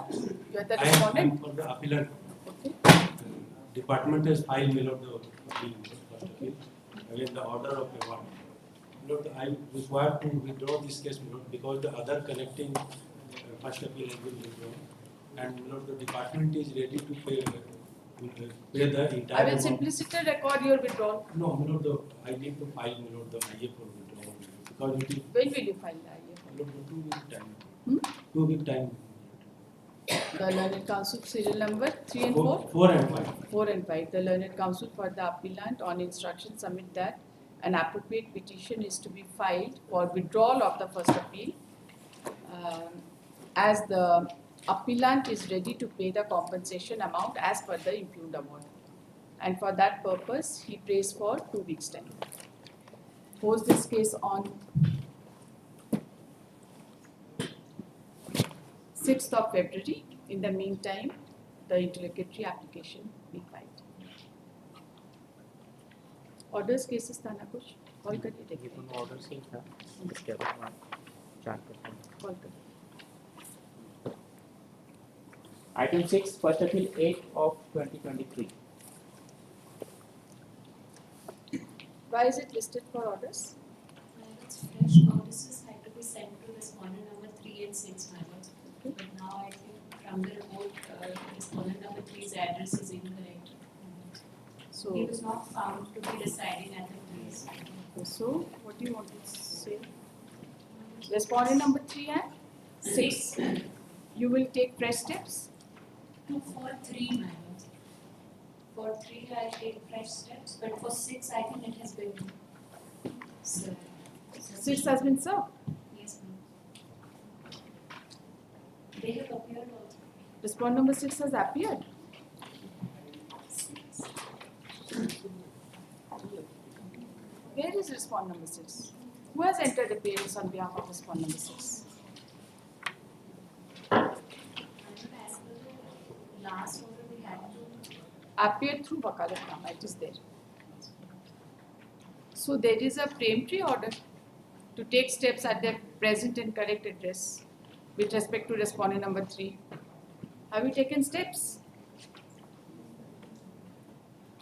I am respondent. for the appellant. Okay. Department has filed me not the appeal, first appeal, against the order of award. Not I require to withdraw this case because the other connecting first appeal has been withdrawn, and not the department is ready to pay the entire I will amount. simpliciter record your withdrawal. No, I need to file the IA for withdrawal because it is When will you file the IA? not the 2 week time. Hmm? 2 week time. The learned counsel serial number 3 and 4? 4 and 5. 4 and 5. The learned counsel for the appellant on instruction submit that an appropriate petition is to be filed for withdrawal of the first appeal as the appellant is ready to pay the compensation amount as per the impugned award. And for that purpose, he prays for 2 weeks' time. Post this case on 6th of February. In the meantime, the interlocutory application be filed. Orders cases था ना कुछ? Call करिए देखिए। Order से था इसके बाद 4%. Call करिए। Item 6, first appeal 8 of 2023. Why is it listed for orders? It's fresh notices had to be sent to respondent number 3 and 6, madam. But now I think from the report, respondent number 3's address is incorrect. So, He was not found to be residing at the place. what do you want to say? Respondent number 3 and 6. You will take fresh steps? For 3, madam. For 3, I'll take fresh steps, but for 6, I think it has been served. 6 has been served. Yes, ma'am. They have appeared also. Respondent number 6 has appeared. 6. Where is respondent number 6? Who has entered appearance on behalf of respondent number 6? As per the last order, we had to Appeared through wakalatnama, it is there. So there is a preemptory order to take steps at the present and correct address with respect to respondent number 3. Have you taken steps?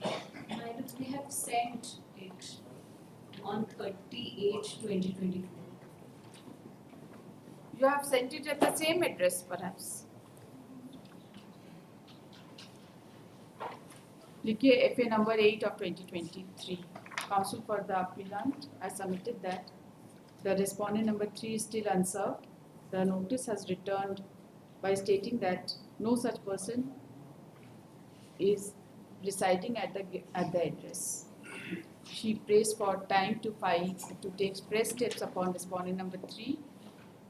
Madam, we have sent it on 30/8/2024. You have sent it at the same address perhaps. लिखिए FA number 8 of 2023. Counsel for the appellant has submitted that the respondent number 3 is still unserved. The notice has returned by stating that no such person is residing at the address. She prays for time to take express steps upon respondent number 3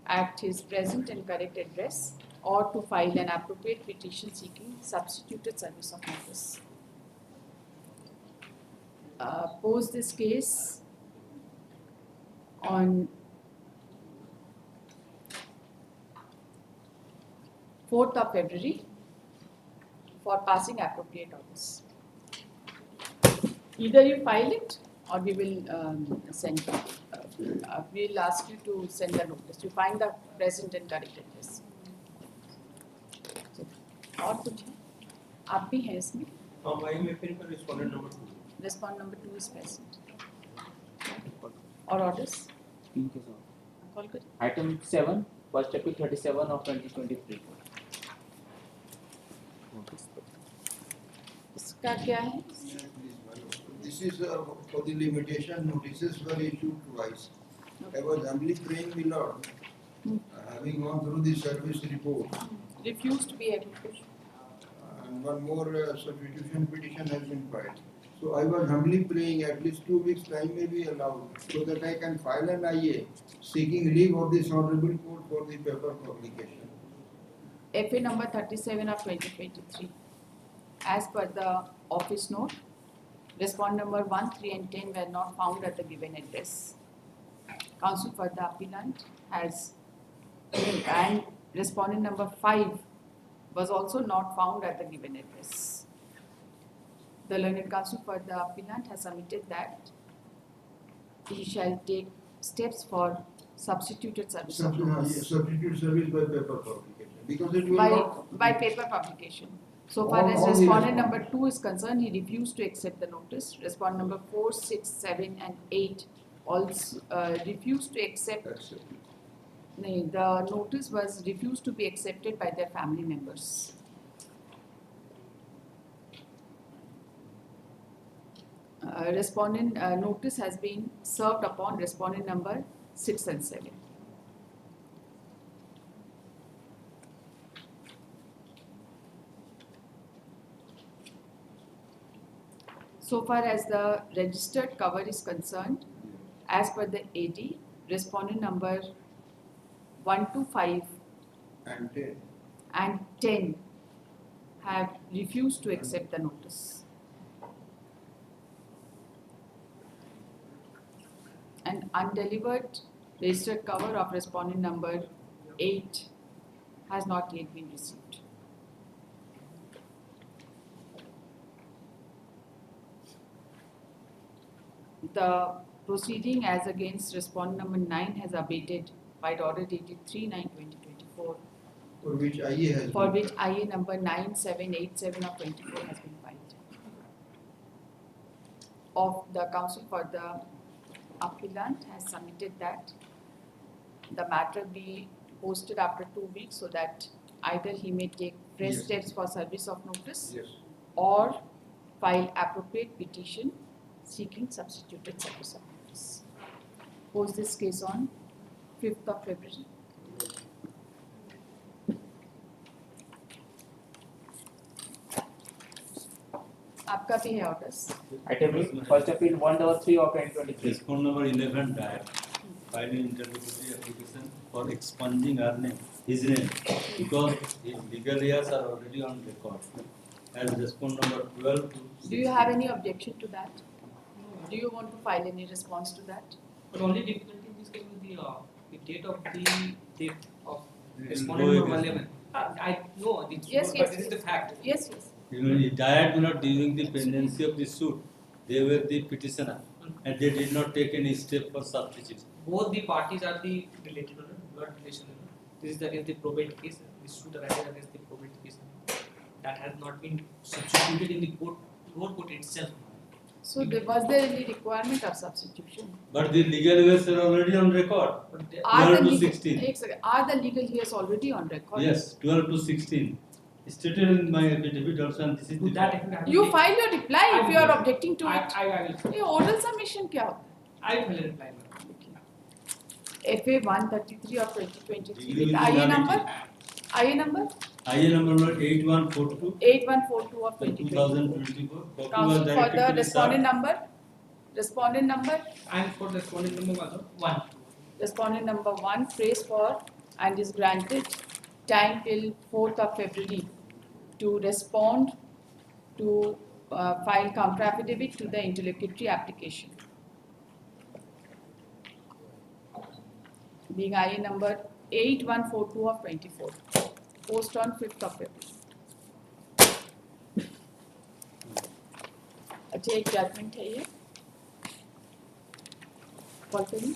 at his present and correct address or to file an appropriate petition seeking substituted service of notice. Post this case on 4th of February for passing appropriate orders. Either you file it or we will we'll ask you to send a notice. You find the present and correct address. और कुछ है? आप भी हैं इसमें? I am appearing for respondent number 2. Respondent number 2 is present. और orders? 3 के साथ. कॉल करिए. Item 7, first appeal 37 of 2023. इसका क्या है? this is for the limitation notices were issued twice. I was humbly praying, my Lord, having gone through the service report, Refused to be able to. and one more substitution petition has been filed. So I was humbly praying at least 2 weeks time may be allowed so that I can file an IA seeking leave of this honorable court for the paper publication. FA number 37 of 2023. As per the office note, respondent number 1, 3 and 10 were not found at the given address. Counsel for the appellant has, and respondent number 5 was also not found at the given address. The learned counsel for the appellant has submitted that he shall take steps for substituted service of notice. Substitute service by paper publication because it will not. By paper publication. So far as All the respondent number 2 is concerned, he refused to accept the notice. Respondent number 4, 6, 7 and 8 also refused to accept. The notice was refused to be accepted by their family members. Respondent notice has been served upon respondent number 6 and 7. So far as the registered cover is concerned, as per the AD, respondent number 1 to 5 And 10. and 10 have refused to accept the notice. An undelivered registered cover of respondent number 8 has not yet been received. The proceeding as against respondent number 9 has abated by the order dated 3/9/2024, For which IA has for been which IA number 9787 of 24 has been filed. Of the counsel for the appellant has submitted that the matter be posted after 2 weeks so that either he may take fresh Yes. steps for service of notice Yes. or file appropriate petition seeking substituted service of notice. Post this case on 5th of February. आपका भी है orders. Item B, first appeal 133 of 2023. Respondent number 11 died. Filed an interlocutory application for expunging her name, his name, because his legal heirs are already on record. As respondent number 12 to. Do you have any objection to that? Do you want to file any response to that? But only difficulty in this case is the date of the death of Lower respondent number case. 11. I know this, Yes, but yes, this is the yes. fact. Yes, yes. He died not during the pendency of the suit. They were the petitioner and they did not take any step for substitution. Both the parties are the related, blood relation. This is against the probate case. The suit arises against the probate case. That has not been substituted in the lower court itself. So was there any requirement of substitution? But the legal heirs are already on record. But they, Are 12 the to legal, 16. एक second, are the legal heirs already on record? Yes, 12 to 16. Stated in my affidavit also, and this is to the that effect, I will You take- file your reply if you are objecting to it. I will. ये oral submission क्या होता I will reply. है? FA 133 of 2023 Degree with with IA legality. number? IA number? IA number 8142 8142 of 2024. 2024. Copy was Counsel for directed the to the respondent sir. number? Respondent number? I am for respondent number 1. Respondent number 1 prays for and is granted time till 4th of February to respond to file counter affidavit to the interlocutory application. Being IA number 8142 of 24. Post on 5th of February. अच्छा एक judgement है ये call करिए.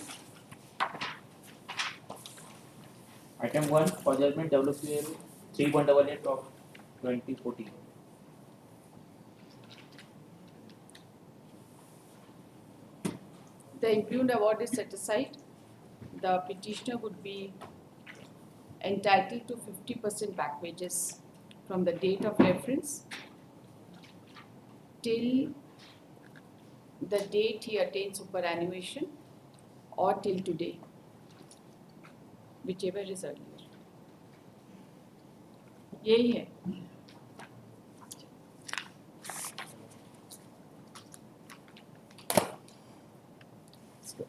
Item 1 for judgment WPL 3188 of 2014. The impugned award is set aside. The petitioner would be entitled to 50% back wages from the date of reference till the date he attained superannuation or till today, whichever is earlier. यही है. इसको